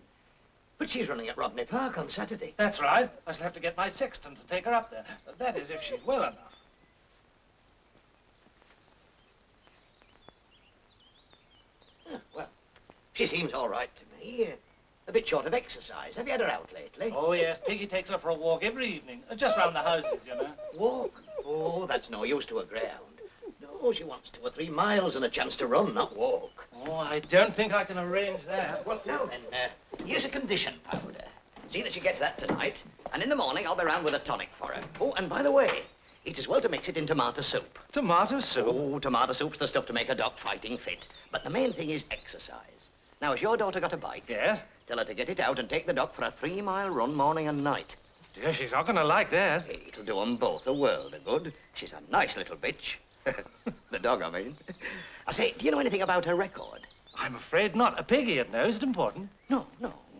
Speaker 1: But she's running at Rodney Park on Saturday.
Speaker 15: That's right. I shall have to get my sexton to take her up there. That is, if she's well enough.
Speaker 1: She seems all right to me. A bit short of exercise. Have you had her out lately?
Speaker 15: Oh, yes. Piggy takes her for a walk every evening. Just round the houses, you know.
Speaker 1: Walk? Oh, that's no use to a greyhound. No, she wants 2 or 3 miles and a chance to run, not walk.
Speaker 15: Oh, I don't think I can arrange that.
Speaker 1: Well, now then, here's a condition powder. See that she gets that tonight, and in the morning I'll be round with a tonic for her. Oh, and by the way, it's as well to mix it in tomato soup.
Speaker 15: Tomato soup?
Speaker 1: Oh, tomato soup's the stuff to make a dog fighting fit. But the main thing is exercise. Now, has your daughter got a bike?
Speaker 15: Yes.
Speaker 1: Tell her to get it out and take the dog for a 3-mile run morning and night.
Speaker 15: Dear, she's not going to like that.
Speaker 1: It'll do 'em both a world of good. She's a nice little bitch. The dog, I mean. I say, do you know anything about her record?
Speaker 15: I'm afraid not. A piggy, it knows. Is it important?
Speaker 1: No.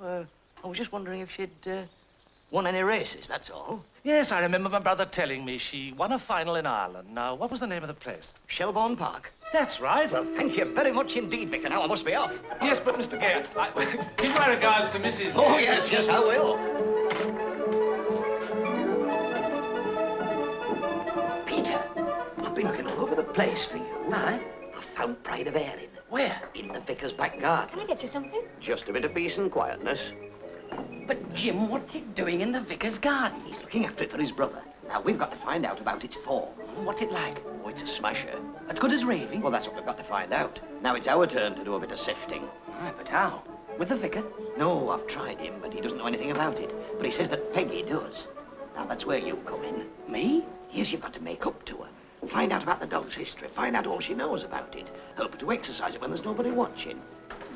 Speaker 1: I was just wondering if she'd won any races, that's all.
Speaker 15: Yes, I remember my brother telling me she won a final in Ireland. Now, what was the name of the place?
Speaker 1: Shelbourne Park.
Speaker 15: That's right.
Speaker 1: Well, thank you very much indeed, Vicar. Now I must be off.
Speaker 15: Yes, but Mr. Gay, give my regards to Mrs.
Speaker 1: Oh,
Speaker 15: Gay.
Speaker 1: yes, I will. Peter, I've been looking all over the place for you.
Speaker 2: Aye?
Speaker 1: I found Pride of Erin.
Speaker 2: Where?
Speaker 1: In the vicar's back garden.
Speaker 6: Can I get you something?
Speaker 1: Just a bit of peace and quietness.
Speaker 2: But, Jim, what's he doing in the vicar's garden?
Speaker 1: He's looking after it for his brother. Now, we've got to find out about its form.
Speaker 2: What's it like?
Speaker 1: Oh, it's a smasher.
Speaker 2: As good as raving?
Speaker 1: Well, that's what we've got to find out. Now, it's our turn to do a bit of sifting.
Speaker 2: Aye, but how? With the vicar?
Speaker 1: No, I've tried him, but he doesn't know anything about it. But he says that Peggy does. Now, that's where you come in.
Speaker 2: Me?
Speaker 1: Yes, you've got to make up to her. Find out about the dog's history. Find out all she knows about it. Help her to exercise it when there's nobody watching.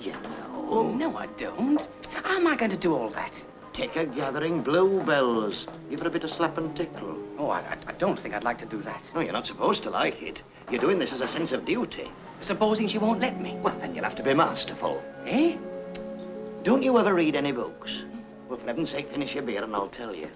Speaker 1: You know.
Speaker 2: No, I don't. How am I going to do all that?
Speaker 1: Take her gathering bluebells. Give her a bit of slap and tickle.
Speaker 2: Oh, I don't think I'd like to do that.
Speaker 1: No, you're not supposed to like it. You're doing this as a sense of duty.
Speaker 2: Supposing she won't let me?
Speaker 1: Well, then you'll have to be masterful.
Speaker 2: Eh?
Speaker 1: Don't you ever read any books? Well, for heaven's sake, finish your beer and I'll tell you.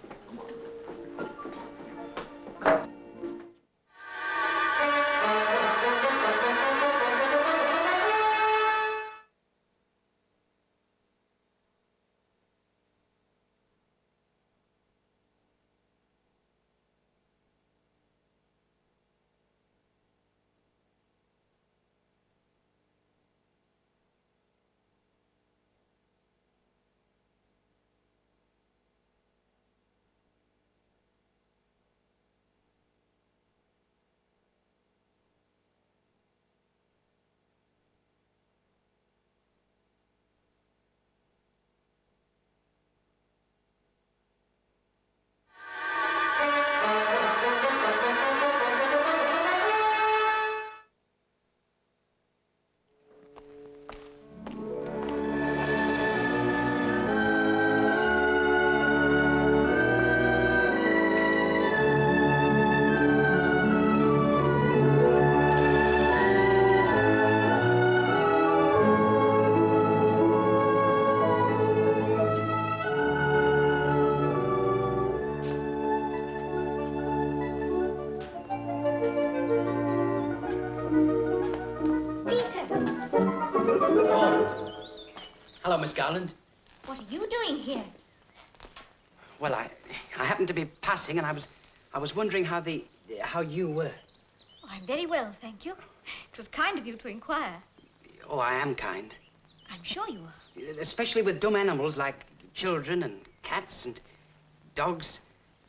Speaker 2: Hello, Miss Garland.
Speaker 6: What are you doing here?
Speaker 2: Well, I happened to be passing, and I was wondering how you were.
Speaker 5: Oh, I'm very well, thank you. It was kind of you to inquire.
Speaker 2: Oh, I am kind.
Speaker 5: I'm sure you are.
Speaker 2: Especially with dumb animals like children and cats and dogs.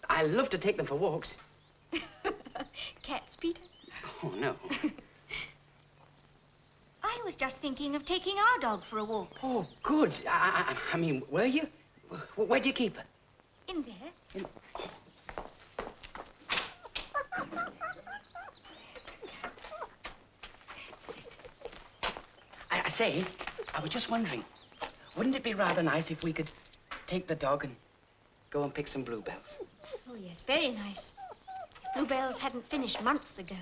Speaker 2: I love to take them for walks.
Speaker 5: Cats, Peter?
Speaker 2: Oh, no.
Speaker 5: I was just thinking of taking our dog for a walk.
Speaker 2: Oh, good. I mean, were you? Where'd you keep her?
Speaker 5: In there.
Speaker 2: I say, I was just wondering, wouldn't it be rather nice if we could take the dog and go and pick some bluebells?
Speaker 5: Oh, yes, very nice. Bluebells hadn't finished months ago.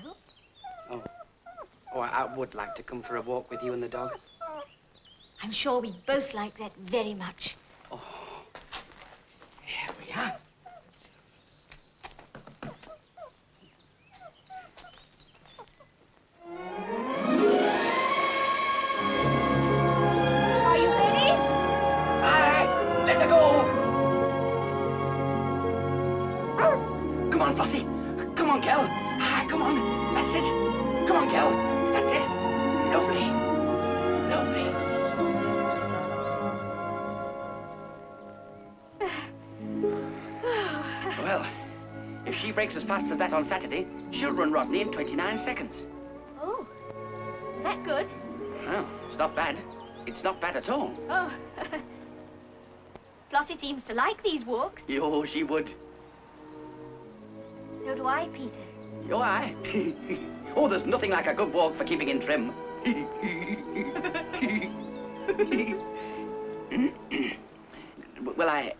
Speaker 2: Oh, I would like to come for a walk with you and the dog.
Speaker 5: I'm sure we'd both like that very much.
Speaker 2: Oh, here we are.
Speaker 6: Are you ready?
Speaker 2: Aye, let her go. Come on, Flossie. Come on, Kel. Aye, come on. That's it. Come on, Kel. That's it. Lovely. Lovely. Well, if she breaks as fast as that on Saturday, she'll run Rodney in 29 seconds.
Speaker 5: Oh, that good?
Speaker 2: Well, it's not bad. It's not bad at all.
Speaker 5: Oh. Flossie seems to like these walks.
Speaker 2: Oh, she would.
Speaker 5: So do I, Peter.
Speaker 2: Oh, aye. Oh, there's nothing like a good walk for keeping in trim. Well,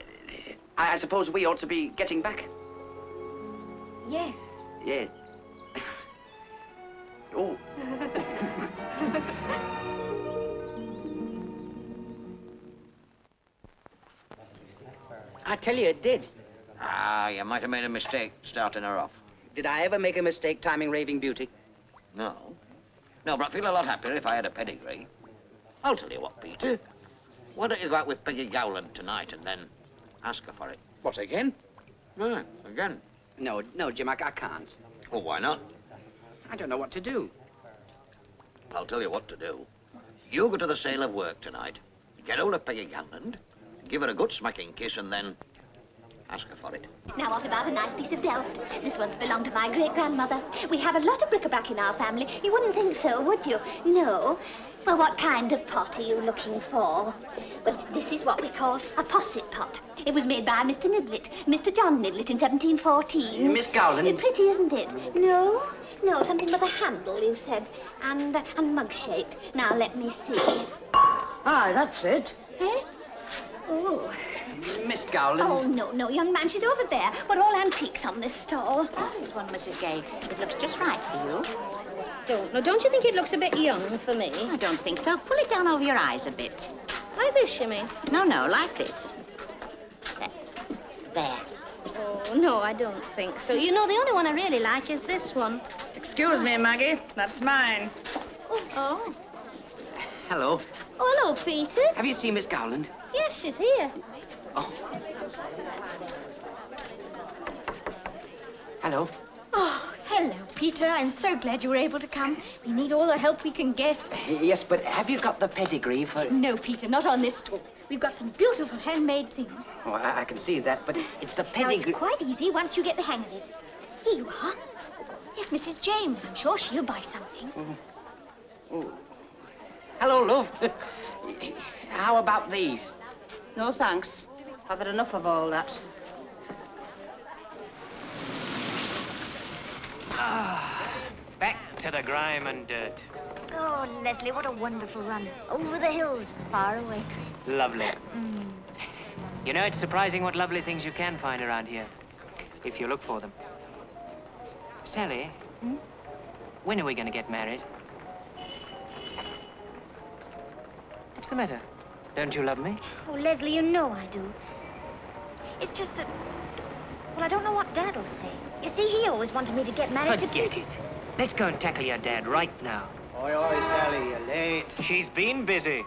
Speaker 2: I suppose we ought to be getting back.
Speaker 5: Yes.
Speaker 2: Yeah. Oh. I tell you, it did.
Speaker 1: Ah, you might have made a mistake starting her off.
Speaker 2: Did I ever make a mistake timing Raving Beauty?
Speaker 1: No. No, but I'd feel a lot happier if I had a pedigree. I'll tell you what, Peter. Why don't you go out with Peggy Gowland tonight and then ask her for it?
Speaker 2: What, again?
Speaker 1: No, again.
Speaker 2: No, Jim, I can't.
Speaker 1: Well, why not?
Speaker 2: I don't know what to do.
Speaker 1: I'll tell you what to do. You go to the sale of work tonight, get hold of Peggy Gowland, give her a good smacking kiss, and then ask her for it.
Speaker 6: Now, what about a nice piece of Delft? This once belonged to my great-grandmother. We have a lot of bric-a-brac in our family. You wouldn't think so, would you? No. Well, what kind of pot are you looking for? Well, this is what we call a posset pot. It was made by Mr. Niblet, Mr. John Niblet in 1714.
Speaker 2: Miss Gowland.
Speaker 6: Pretty, isn't it? No, something with a handle, you said, and mug-shaped. Now, let me see.
Speaker 11: Aye, that's it.
Speaker 6: Eh? Oh.
Speaker 2: Miss Gowland.
Speaker 6: Oh, no, young man, she's over there. We're all antiques on this stall.
Speaker 9: There's one, Mrs. Gay. It looks just right for you.
Speaker 5: Don't you think it looks a bit young for me?
Speaker 9: I don't think so. Pull it down over your eyes a bit.
Speaker 5: Like this, you mean?
Speaker 9: No, like this. There.
Speaker 5: Oh, no, I don't think so. You know, the only one I really like is this one.
Speaker 13: Excuse me, Maggie. That's mine.
Speaker 5: Oh.
Speaker 2: Hello.
Speaker 5: Oh, hello, Peter.
Speaker 2: Have you seen Miss Gowland?
Speaker 5: Yes, she's here.
Speaker 2: Oh. Hello.
Speaker 16: Oh, hello, Peter. I'm so glad you were able to come. We need all the help we can get.
Speaker 2: Yes, but have you got the pedigree for...
Speaker 16: No, Peter, not on this talk. We've got some beautiful handmade things.
Speaker 2: Oh, I can see that, but it's the
Speaker 16: Now,
Speaker 2: pedigree...
Speaker 16: it's quite easy once you get the hang of it. Here you are. Yes, Mrs. James. I'm sure she'll buy something.
Speaker 2: Oh. Hello, love. How about these?
Speaker 9: No, thanks. I've had enough of all that.
Speaker 7: Back to the grime and dirt.
Speaker 16: Oh, Leslie, what a wonderful run. Over the hills, far away.
Speaker 7: Lovely. You know, it's surprising what lovely things you can find around here, if you look for them. Sally, when are we going to get married? What's the matter? Don't you love me?
Speaker 16: Oh, Leslie, you know I do. It's just that... Well, I don't know what Dad'll say. You see, he always wanted me to get married
Speaker 7: Forget it. Let's go and tackle your dad right now.
Speaker 12: Oi, Sally, you're late.
Speaker 7: She's been busy.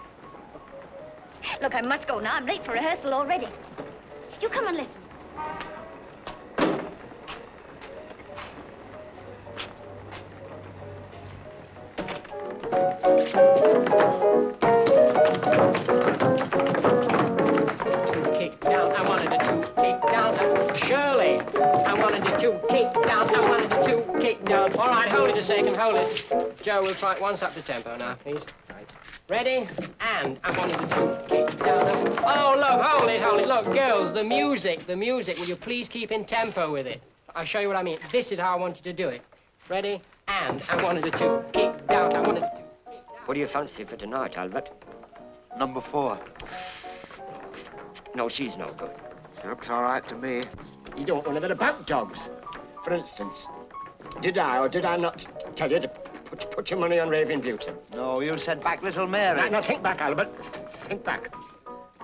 Speaker 16: Look, I must go now. I'm late for rehearsal already. You come and listen.
Speaker 7: Kick down, I wanted a two. Kick down, Shirley. I wanted a two. Kick down, I wanted a two. Kick down. All right, hold it a second, hold it. Joe, we'll try it once up to tempo now, please. Right. Ready? And I wanted a two. Kick down. Oh, look, hold it. Look, girls, the music. Will you please keep in tempo with it? I'll show you what I mean. This is how I want you to do it. Ready? And I wanted a two. Kick down, I wanted a two.
Speaker 8: What do you fancy for tonight, Albert?
Speaker 4: Number 4.
Speaker 8: No, she's no good.
Speaker 4: She looks all right to me.
Speaker 3: You don't know anything about dogs. For instance, did I or did I not tell you to put your money on Raving Beauty?
Speaker 4: No, you said back little Mary.
Speaker 3: Now, think back, Albert. Think back.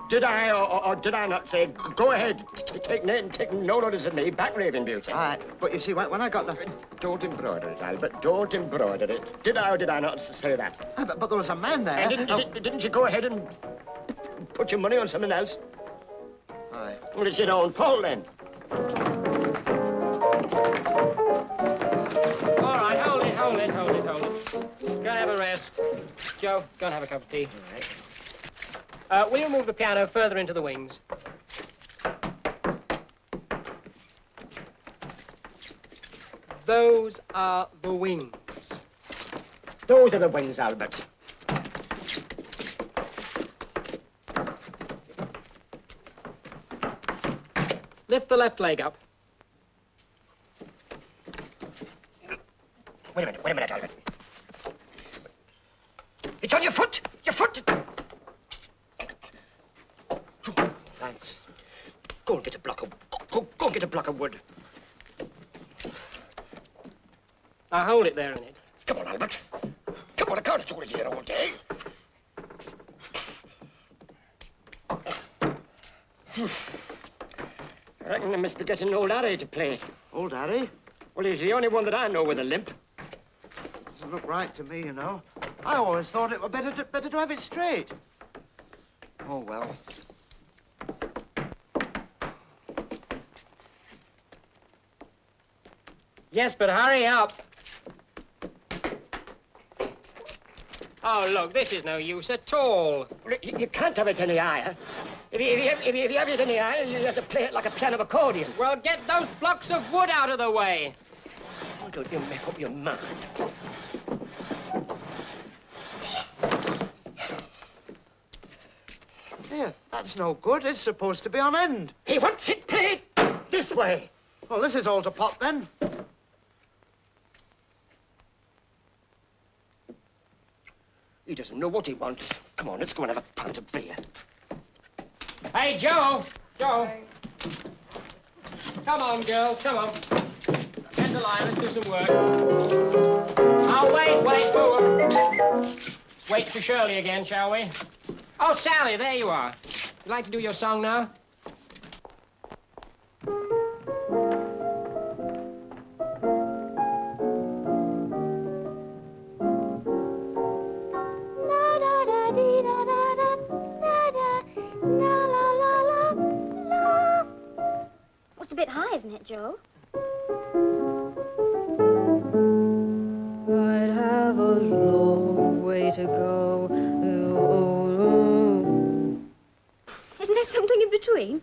Speaker 3: Did I or did I not say, go ahead, take no notice of me, back Raving Beauty?
Speaker 4: All right, but you see, when I got the...
Speaker 3: Don't embroider it, Albert. Don't embroider it. Did I or did I not say that?
Speaker 4: But there was a man there.
Speaker 3: And didn't you go ahead and put your money on something else?
Speaker 4: Aye.
Speaker 3: Well, it's your own fault, then. All right, hold it. Go and have a rest. Joe, go and have a cup of tea. All right. Will you move the piano further into the wings?
Speaker 8: Those are the wings.
Speaker 2: Those are the wings, Albert.
Speaker 8: Lift the left leg up.
Speaker 2: Wait a minute, Albert. It's on your foot! Your foot!
Speaker 4: Thanks.
Speaker 2: Go and get a block of... Go and get a block of wood.
Speaker 8: Now hold it there, innit?
Speaker 2: Come on, Albert. Come on, I can't hold it here all day. I reckon I must be getting old Harry to play.
Speaker 4: Old Harry?
Speaker 8: Well, he's the only one that I know with a limp.
Speaker 4: Doesn't look right to me, you know. I always thought it were better to have it straight. Oh, well.
Speaker 8: Yes, but hurry up. Oh, look, this is no use at all.
Speaker 2: You can't have it any higher. If you have it any higher, you have to play it like a piano accordion.
Speaker 8: Well, get those blocks of wood out of the way.
Speaker 2: Why don't you make up your mind?
Speaker 4: Here, that's no good. It's supposed to be on end.
Speaker 2: He wants it played this way.
Speaker 4: Well, this is all to pot, then.
Speaker 2: He doesn't know what he wants. Come on, let's go and have a pint of beer.
Speaker 8: Hey, Joe! Joe! Come on, girls, come on. Get the line, let's do some work. Oh, wait, move. Wait for Shirley again, shall we? Oh, Sally, there you are. You like to do your song now?
Speaker 16: It's a bit high, isn't it, Joe?
Speaker 17: I'd have a long way to go.
Speaker 16: Isn't there something in between?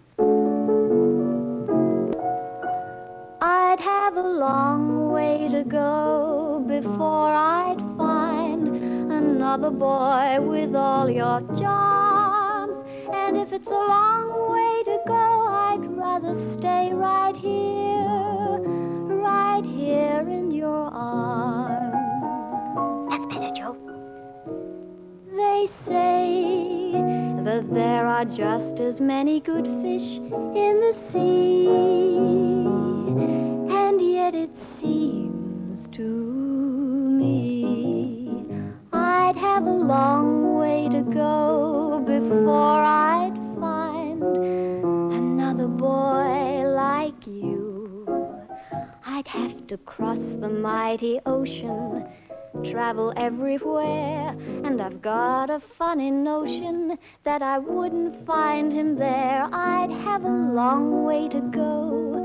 Speaker 16: I'd have a long way to go before I'd find another boy with all your charms. And if it's a long way to go, I'd rather stay right here in your arms.
Speaker 6: That's better, Joe.
Speaker 16: They say that there are just as many good fish in the sea, and yet it seems to me I'd have a long way to go before I'd find another boy like you. I'd have to cross the mighty ocean, travel everywhere, and I've got a funny notion that I wouldn't find him there. I'd have a long way to go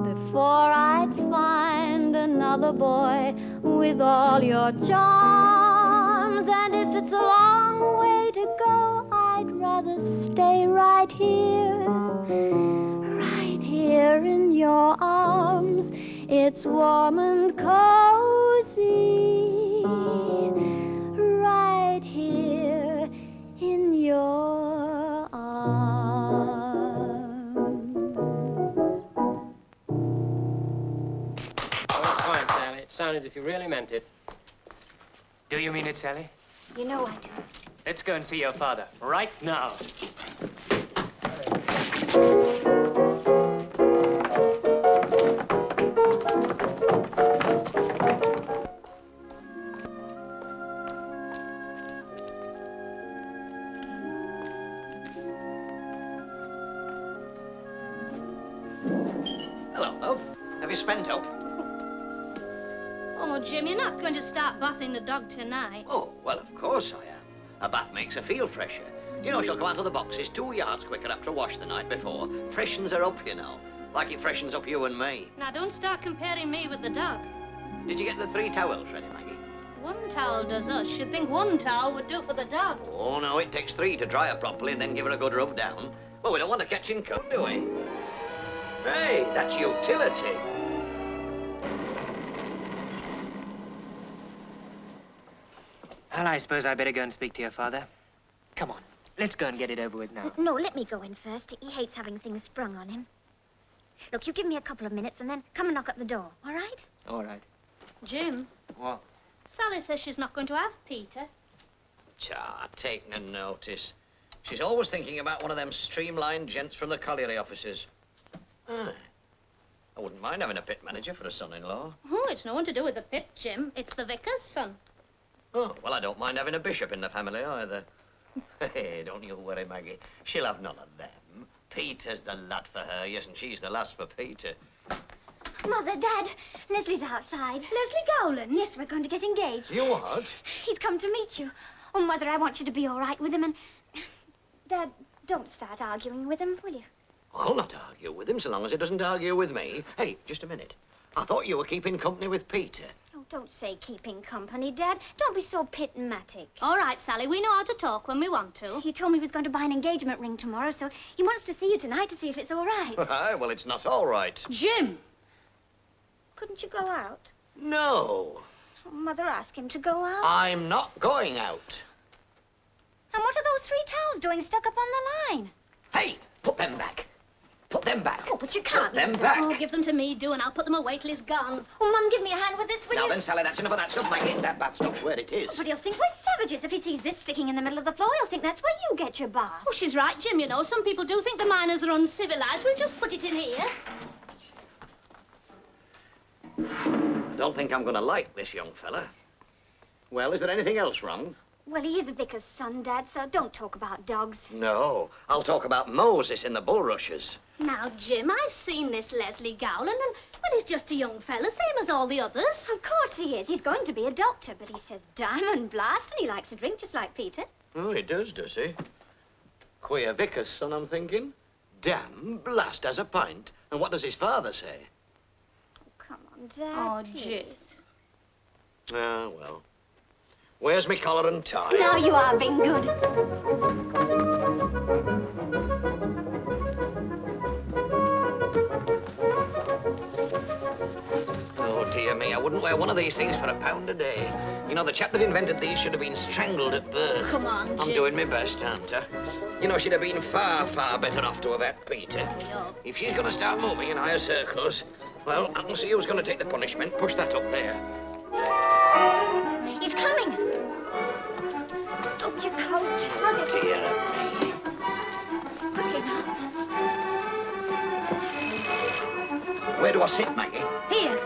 Speaker 16: before I'd find another boy with all your charms. And if it's a long way to go, I'd rather stay right here in your arms. It's warm and cozy right here in your arms.
Speaker 8: Oh, it's fine, Sally. It sounded as if you really meant it.
Speaker 7: Do you mean it, Sally?
Speaker 16: You know I do.
Speaker 7: Let's go and see your father right now.
Speaker 1: Hello, love. Have you spent up?
Speaker 5: Oh, Jim, you're not going to start bathing the dog tonight.
Speaker 1: Oh, well, of course I am. A bath makes her feel fresher. You know, she'll come out of the boxes 2 yards quicker after a wash the night before. Freshens her up, you know. Like it freshens up you and me.
Speaker 5: Now, don't start comparing me with the dog.
Speaker 1: Did you get the 3 towels ready, Maggie?
Speaker 5: One towel does us. You'd think one towel would do for the dog.
Speaker 1: Oh, no, it takes 3 to dry her properly and then give her a good rub down. Well, we don't want to catch in cold, do we? Hey, that's utility.
Speaker 7: Well, I suppose I better go and speak to your father. Come on, let's go and get it over with now.
Speaker 6: No, let me go in first. He hates having things sprung on him. Look, you give me a couple of minutes and then come and knock at the door, all right?
Speaker 7: All right.
Speaker 5: Jim,
Speaker 1: What?
Speaker 5: Sally says she's not going to have Peter.
Speaker 1: Cha, taking a notice. She's always thinking about one of them streamlined gents from the colliery offices. Aye. I wouldn't mind having a pit manager for a son-in-law.
Speaker 5: Oh, it's no one to do with the pit, Jim. It's the vicar's son.
Speaker 1: Oh, well, I don't mind having a bishop in the family either. Hey, don't you worry, Maggie. She'll have none of them. Peter's the lad for her, yes, and she's the lass for Peter.
Speaker 6: Mother, Dad, Leslie's outside. Leslie Gowland? Yes, we're going to get engaged.
Speaker 1: You what?
Speaker 6: He's come to meet you. Oh, Mother, I want you to be all right with him and... Dad, don't start arguing with him, will you?
Speaker 1: I'll not argue with him so long as he doesn't argue with me. Hey, just a minute. I thought you were keeping company with Peter.
Speaker 6: Oh, don't say keeping company, Dad. Don't be so pit-matic.
Speaker 5: All right, Sally, we know how to talk when we want to.
Speaker 6: He told me he was going to buy an engagement ring tomorrow, so he wants to see you tonight to see if it's all right.
Speaker 1: Aye, well, it's not all right.
Speaker 5: Jim!
Speaker 6: Couldn't you go out?
Speaker 1: No.
Speaker 6: Oh, Mother asked him to go out.
Speaker 1: I'm not going out.
Speaker 6: And what are those 3 towels doing stuck up on the line?
Speaker 1: Hey, put them back. Put them back.
Speaker 6: Oh, but you can't.
Speaker 1: Put them back.
Speaker 5: Oh, give them to me, do, and I'll put them away till he's gone.
Speaker 6: Oh, Mum, give me a hand with this, will
Speaker 1: Now
Speaker 6: you?
Speaker 1: then, Sally, that's enough of that stuff. Maggie, that bat stops where it is.
Speaker 6: Oh, but he'll think we're savages. If he sees this sticking in the middle of the floor, he'll think that's where you get your bath.
Speaker 5: Oh, she's right, Jim, you know. Some people do think the miners are uncivilized. We'll just put it in here.
Speaker 1: Don't think I'm going to like this young fella. Well, is there anything else wrong?
Speaker 6: Well, he is a vicar's son, Dad, so don't talk about dogs.
Speaker 1: No. I'll talk about Moses in the bulrushes.
Speaker 5: Now, Jim, I've seen this Leslie Gowland, and, well, he's just a young fella, same as all the others.
Speaker 6: Of course he is. He's going to be a doctor, but he says diamond blast, and he likes to drink just like Peter.
Speaker 1: Oh, he does he? Queer vicar's son, I'm thinking. Damn, blast has a pint. And what does his father say?
Speaker 6: Come on, Dad.
Speaker 5: Oh,
Speaker 6: please.
Speaker 1: Ah, well. Where's me collar and tie?
Speaker 6: Now you are being good.
Speaker 1: Oh, dear me, I wouldn't wear one of these things for £1 a day. You know, the chap that invented these should have been strangled at birth.
Speaker 5: Come on, Jim.
Speaker 1: I'm doing my best, aren't I? You know, she'd have been far, far better off to have had Peter.
Speaker 5: Yeah.
Speaker 1: If she's going to start moving in higher circles, well, I can see who's going to take the punishment. Push that up there.
Speaker 6: He's coming. Up your coat. I'll get
Speaker 1: Dear me.
Speaker 6: quickly now.
Speaker 1: Where do I sit, Maggie?
Speaker 5: Here.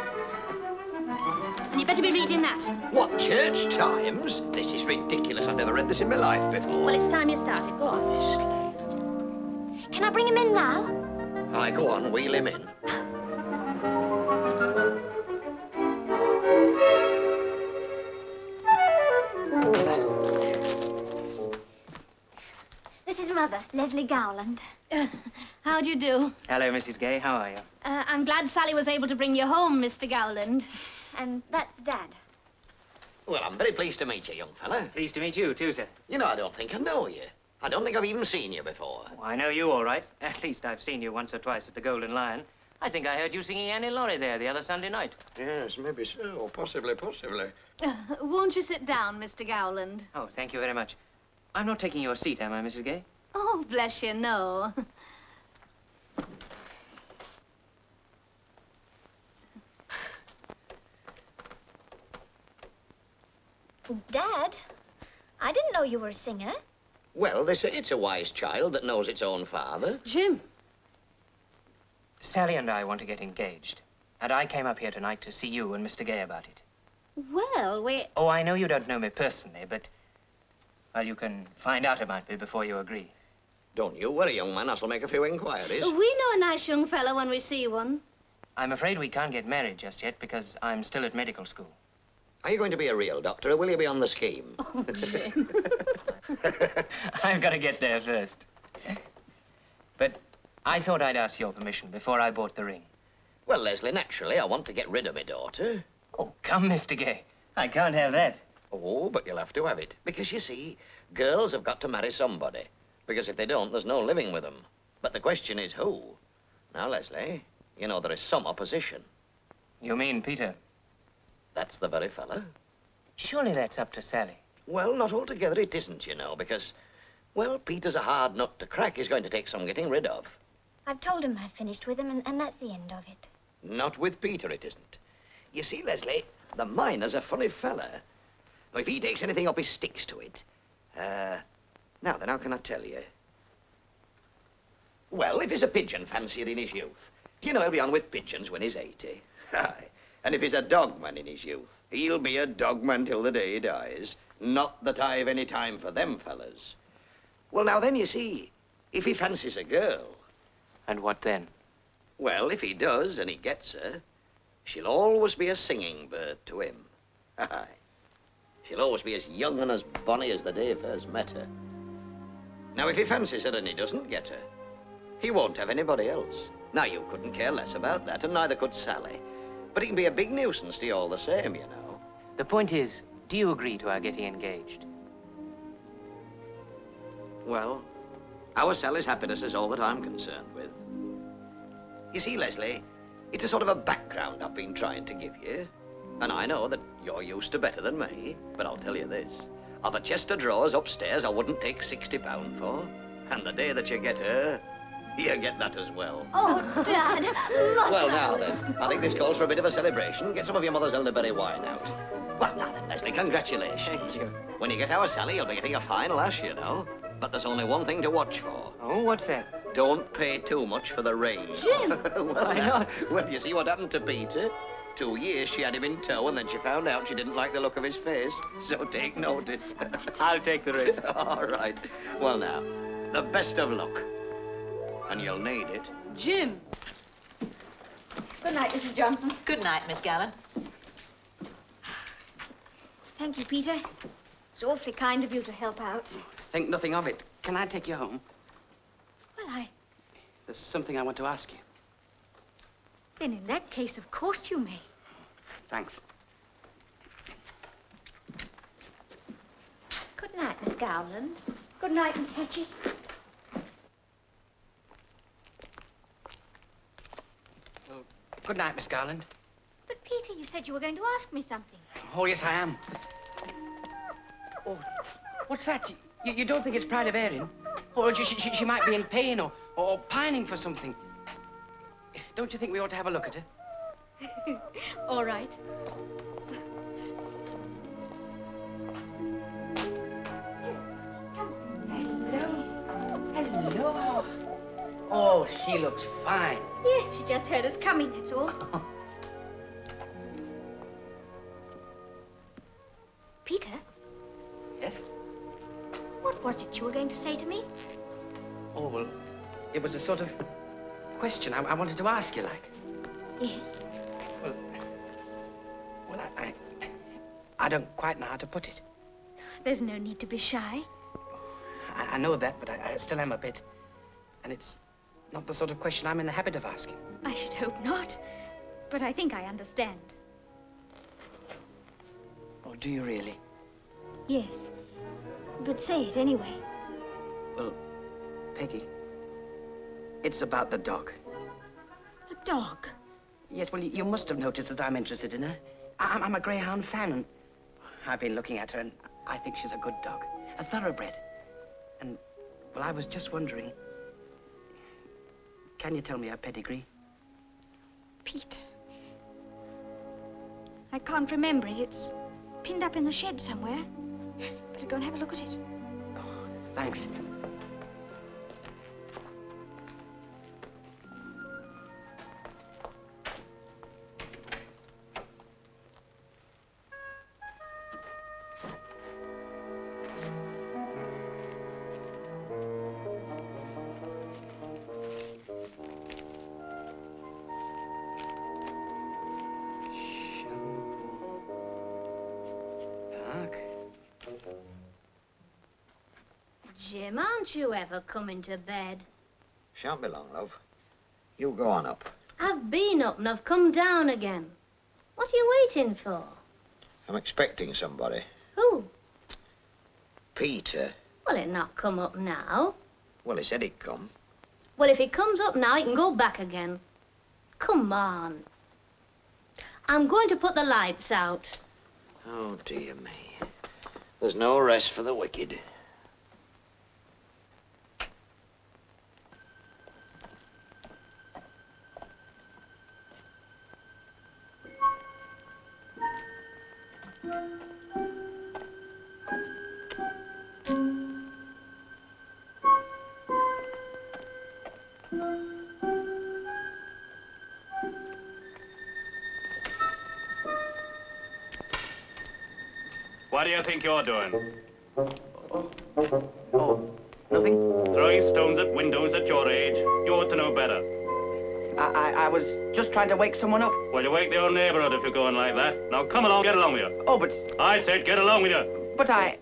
Speaker 5: And you better be reading that.
Speaker 1: What, Church Times? This is ridiculous. I've never read this in my life before.
Speaker 5: Well, it's time you started. Go on.
Speaker 1: Honestly.
Speaker 6: Can I bring him in now?
Speaker 1: Aye, go on, wheel him in.
Speaker 6: This is Mother, Leslie Gowland.
Speaker 5: How do you do?
Speaker 7: Hello, Mrs. Gay. How are you?
Speaker 5: I'm glad Sally was able to bring you home, Mr. Gowland.
Speaker 6: And that's Dad.
Speaker 1: Well, I'm very pleased to meet you, young fella.
Speaker 7: Pleased to meet you, too, sir.
Speaker 1: You know, I don't think I know you. I don't think I've even seen you before.
Speaker 7: Oh, I know you all right. At least I've seen you once or twice at the Golden Lion. I think I heard you singing Annie Laurie there the other Sunday night.
Speaker 1: Yes, maybe so. Possibly.
Speaker 5: Won't you sit down, Mr. Gowland?
Speaker 7: Oh, thank you very much. I'm not taking your seat, am I, Mrs. Gay?
Speaker 5: Oh, bless you, no.
Speaker 6: Dad, I didn't know you were a singer.
Speaker 1: Well, they say it's a wise child that knows its own father.
Speaker 5: Jim.
Speaker 7: Sally and I want to get engaged. And I came up here tonight to see you and Mr. Gay about it.
Speaker 5: Well,
Speaker 7: Oh, I know you don't know me personally, but... well, you can find out about me before you agree.
Speaker 1: Don't you worry, young man. I shall make a few inquiries.
Speaker 5: We know a nice young fellow when we see one.
Speaker 7: I'm afraid we can't get married just yet because I'm still at medical school.
Speaker 1: Are you going to be a real doctor, or will you be on the scheme?
Speaker 5: Oh, Jim.
Speaker 7: I've got to get there first. But I thought I'd ask your permission before I bought the ring.
Speaker 1: Well, Leslie, naturally, I want to get rid of my daughter.
Speaker 7: Oh, come, Mr. Gay. I can't have that.
Speaker 1: Oh, but you'll have to have it. Because, you see, girls have got to marry somebody. Because if they don't, there's no living with them. But the question is who? Now, Leslie, you know there is some opposition.
Speaker 7: You mean Peter?
Speaker 1: That's the very fella.
Speaker 7: Surely that's up to Sally.
Speaker 1: Well, not altogether it isn't, you know, because, well, Peter's a hard nut to crack. He's going to take some getting rid of.
Speaker 16: I've told him I've finished with him, and that's the end of it.
Speaker 1: Not with Peter, it isn't. You see, Leslie, the miner's a funny fella. Now, if he takes anything up, he sticks to it. Now then, how can I tell you? Well, if he's a pigeon fancier in his youth, you know he'll be on with pigeons when he's 80. Aye. And if he's a dogman in his youth, he'll be a dogman till the day he dies. Not that I've any time for them fellas. Well, now then, you see, if he fancies a girl...
Speaker 7: And what then?
Speaker 1: Well, if he does, and he gets her, she'll always be a singing bird to him. Aye. She'll always be as young and as bonny as the day he first met her. Now, if he fancies her and he doesn't get her, he won't have anybody else. Now, you couldn't care less about that, and neither could Sally. But he can be a big nuisance to you all the same, you know.
Speaker 7: The point is, do you agree to our getting engaged?
Speaker 1: Well, our Sally's happiness is all that I'm concerned with. You see, Leslie, it's a sort of a background I've been trying to give you. And I know that you're used to better than me, but I'll tell you this. I've a chest of drawers upstairs I wouldn't take £60 for. And the day that you get her, you get that as well.
Speaker 16: Oh, Dad.
Speaker 1: Well, now then, I think this calls for a bit of a celebration. Get some of your mother's elderberry wine out. Well, now then, Leslie, congratulations.
Speaker 7: Thank you.
Speaker 1: When you get our Sally, you'll be getting a fine lash, you know. But there's only one thing to watch for.
Speaker 7: Oh, what's that?
Speaker 1: Don't pay too much for the ring.
Speaker 16: Jim!
Speaker 1: Why not? Well, you see what happened to Peter? 2 years she had him in tow, and then she found out she didn't like the look of his face. So take notice.
Speaker 7: I'll take the risk.
Speaker 1: All right. Well, now, the best of luck. And you'll need it.
Speaker 9: Jim!
Speaker 5: Good night, Mrs. Johnson.
Speaker 18: Good night, Miss Gallant.
Speaker 5: Thank you, Peter. It's awfully kind of you to help out.
Speaker 2: Think nothing of it. Can I take you home?
Speaker 5: Well,
Speaker 2: There's something I want to ask you.
Speaker 5: then in that case, of course you may.
Speaker 2: Thanks.
Speaker 6: Good night, Miss Gowland.
Speaker 5: Good night, Miss Hatchet.
Speaker 2: Good night, Miss Garland.
Speaker 5: But, Peter, you said you were going to ask me something.
Speaker 2: Oh, yes, I am. Oh, what's that? You don't think it's pride of Erin? Or she might be in pain or pining for something. Don't you think we ought to have a look at her?
Speaker 5: All right.
Speaker 2: Hello. Oh, she looks fine.
Speaker 5: Yes, she just heard us coming, that's all. Peter?
Speaker 2: Yes?
Speaker 5: What was it you were going to say to me?
Speaker 2: Oh, well, it was a sort of question I wanted to ask you, like.
Speaker 5: Yes.
Speaker 2: Well, I don't quite know how to put it.
Speaker 5: There's no need to be shy.
Speaker 2: I know that, but I still am a bit. And it's not the sort of question I'm in the habit of asking.
Speaker 5: I should hope not. But I think I understand.
Speaker 2: Oh, do you really?
Speaker 5: Yes. But say it anyway.
Speaker 2: Well, Peggy, it's about the dog.
Speaker 5: The dog?
Speaker 2: Yes, well, you must have noticed that I'm interested in her. I'm a greyhound fan, and I've been looking at her, and I think she's a good dog. A thoroughbred. And, well, I was just wondering, can you tell me her pedigree?
Speaker 5: Peter. I can't remember it. It's pinned up in the shed somewhere. Better go and have a look at it.
Speaker 2: Thanks.
Speaker 5: Jim, aren't you ever coming to bed?
Speaker 1: Shan't be long, love. You go on up.
Speaker 5: I've been up and I've come down again. What are you waiting for?
Speaker 1: I'm expecting somebody.
Speaker 5: Who?
Speaker 1: Peter.
Speaker 5: Well, he'll not come up now.
Speaker 1: Well, he said he'd come.
Speaker 5: Well, if he comes up now, he can go back again. Come on. I'm going to put the lights out.
Speaker 1: Oh, dear me. There's no rest for the wicked.
Speaker 18: What do you think you're doing?
Speaker 2: Oh, nothing?
Speaker 18: Throwing stones at windows at your age. You ought to know better.
Speaker 2: I was just trying to wake someone up.
Speaker 18: Well, you wake the whole neighborhood if you're going like that. Now come along, get along with you.
Speaker 2: Oh, but...
Speaker 18: I said get along with you.
Speaker 2: But I...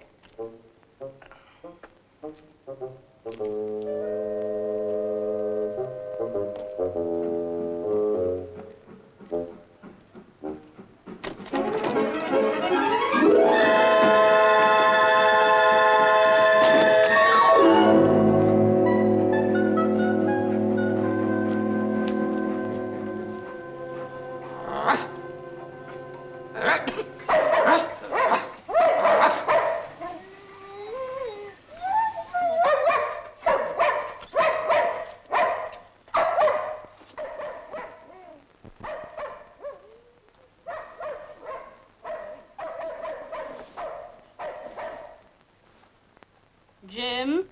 Speaker 5: Jim?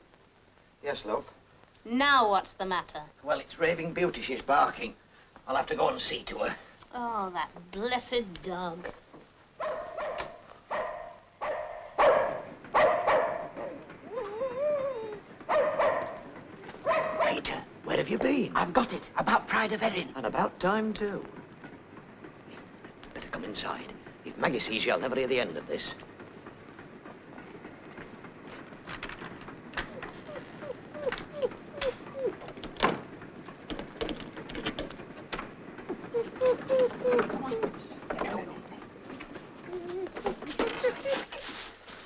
Speaker 1: Yes, love?
Speaker 5: Now what's the matter?
Speaker 1: Well, it's Raving Beauty. She's barking. I'll have to go and see to her.
Speaker 5: Oh, that blessed dog.
Speaker 1: Peter, where have you been?
Speaker 2: I've got it. About Pride of Erin.
Speaker 1: And about time, too. Better come inside. If Maggie sees you, I'll never hear the end of this.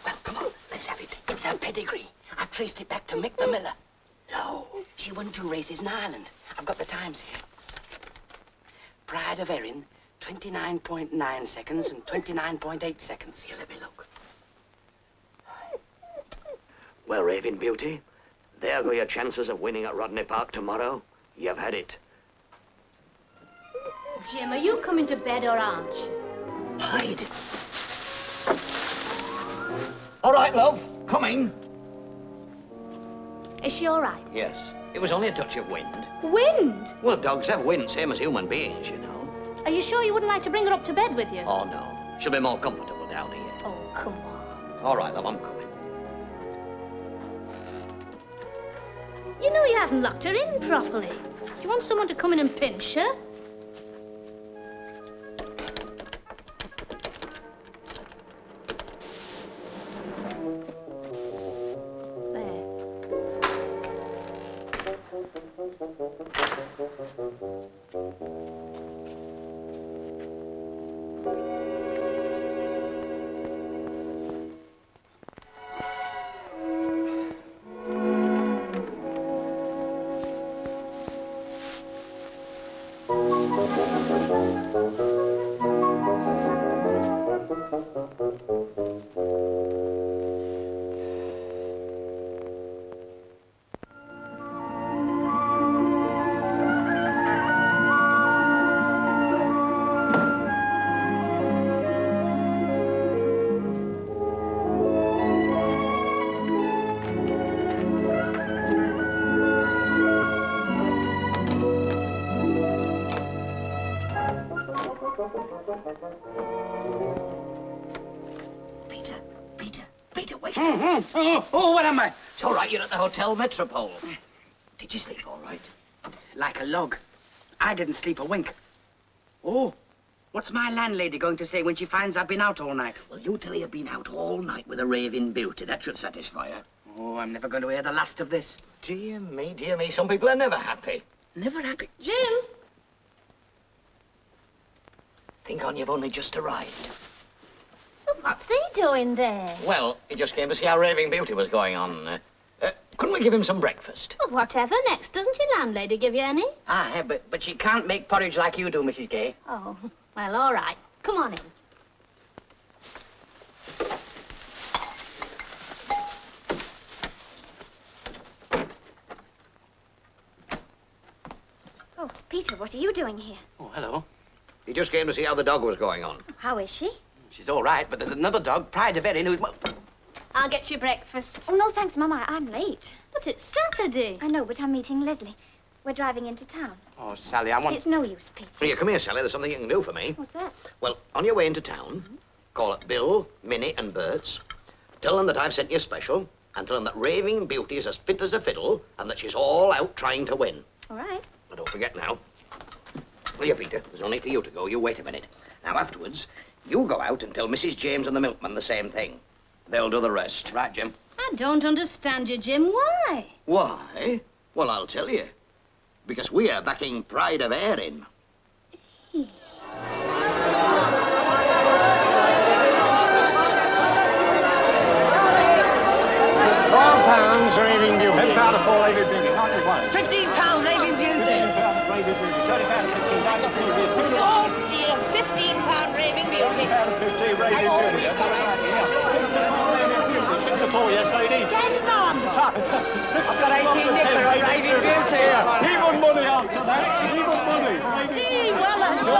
Speaker 2: Well, come on, let's have it. It's her pedigree. I've traced it back to Mick the Miller. No, she won 2 races in Ireland. I've got the times here. Pride of Erin, 29.9 seconds and 29.8 seconds. Here, let me look.
Speaker 1: Well, Raving Beauty, there go your chances of winning at Rodney Park tomorrow. You've had it.
Speaker 5: Jim, are you coming to bed or aren't you?
Speaker 1: Hide. All right, love. Coming.
Speaker 5: Is she all right?
Speaker 1: Yes. It was only a touch of wind.
Speaker 5: Wind?
Speaker 1: Well, dogs have wind, same as human beings, you know.
Speaker 5: Are you sure you wouldn't like to bring her up to bed with you?
Speaker 1: Oh, no. She'll be more comfortable down here.
Speaker 5: Oh, come on.
Speaker 1: All right, love, I'm coming.
Speaker 5: You know you haven't locked her in properly. Do you want someone to come in and pinch her?
Speaker 1: Peter, wait.
Speaker 2: Oh, what am I?
Speaker 1: It's all right, you're at the Hotel Metropole. Did you sleep all right?
Speaker 2: Like a log. I didn't sleep a wink. Oh, what's my landlady going to say when she finds I've been out all night?
Speaker 1: Well, you tell her you've been out all night with a Raving Beauty. That should satisfy her.
Speaker 2: Oh, I'm never going to hear the last of this.
Speaker 1: Dear me, some people are never happy.
Speaker 2: Never happy.
Speaker 5: Jim?
Speaker 1: Think on, you've only just arrived.
Speaker 5: What's he doing there?
Speaker 1: Well, he just came to see how Raving Beauty was going on. Couldn't we give him some breakfast?
Speaker 5: Well, whatever next. Doesn't your landlady give you any?
Speaker 2: Ah, yeah, but she can't make porridge like you do, Mrs. Gay.
Speaker 5: Oh, well, all right. Come on in.
Speaker 6: Peter, what are you doing here?
Speaker 2: Oh, hello.
Speaker 1: He just came to see how the dog was going on.
Speaker 6: How is she?
Speaker 2: She's all right, but there's another dog, Pride of Erin, who's...
Speaker 5: I'll get you breakfast.
Speaker 6: Oh, no, thanks, Mama. I'm late.
Speaker 5: But it's Saturday.
Speaker 6: I know, but I'm meeting Leslie. We're driving into town.
Speaker 2: Oh, Sally, I want...
Speaker 6: It's no use, Peter.
Speaker 1: Here, come here, Sally. There's something you can do for me.
Speaker 6: What's that?
Speaker 1: Well, on your way into town, call up Bill, Minnie, and Bert's. Tell them that I've sent you a special, and tell them that Raving Beauty is as fit as a fiddle, and that she's all out trying to win.
Speaker 6: All right.
Speaker 1: But don't forget now. Here, Peter, there's only for you to go. You wait a minute. Now, afterwards, you go out and tell Mrs. James and the milkman the same thing. They'll do the rest. Right, Jim?
Speaker 5: I don't understand you, Jim. Why?
Speaker 1: Why? Well, I'll tell you. Because we are backing Pride of Erin.
Speaker 3: £12, Raving Beauty. £10 for Raving Beauty, not you one.
Speaker 9: £15, Raving Beauty.
Speaker 3: £15, Raving Beauty. £30,
Speaker 9: Oh, dear. £15, Raving Beauty.
Speaker 3: £15, Raving Beauty. Yes, lady.
Speaker 9: £10. I've got 18 nick for a Raving Beauty.
Speaker 3: Even money after that. Even money.
Speaker 9: Well, I don't know.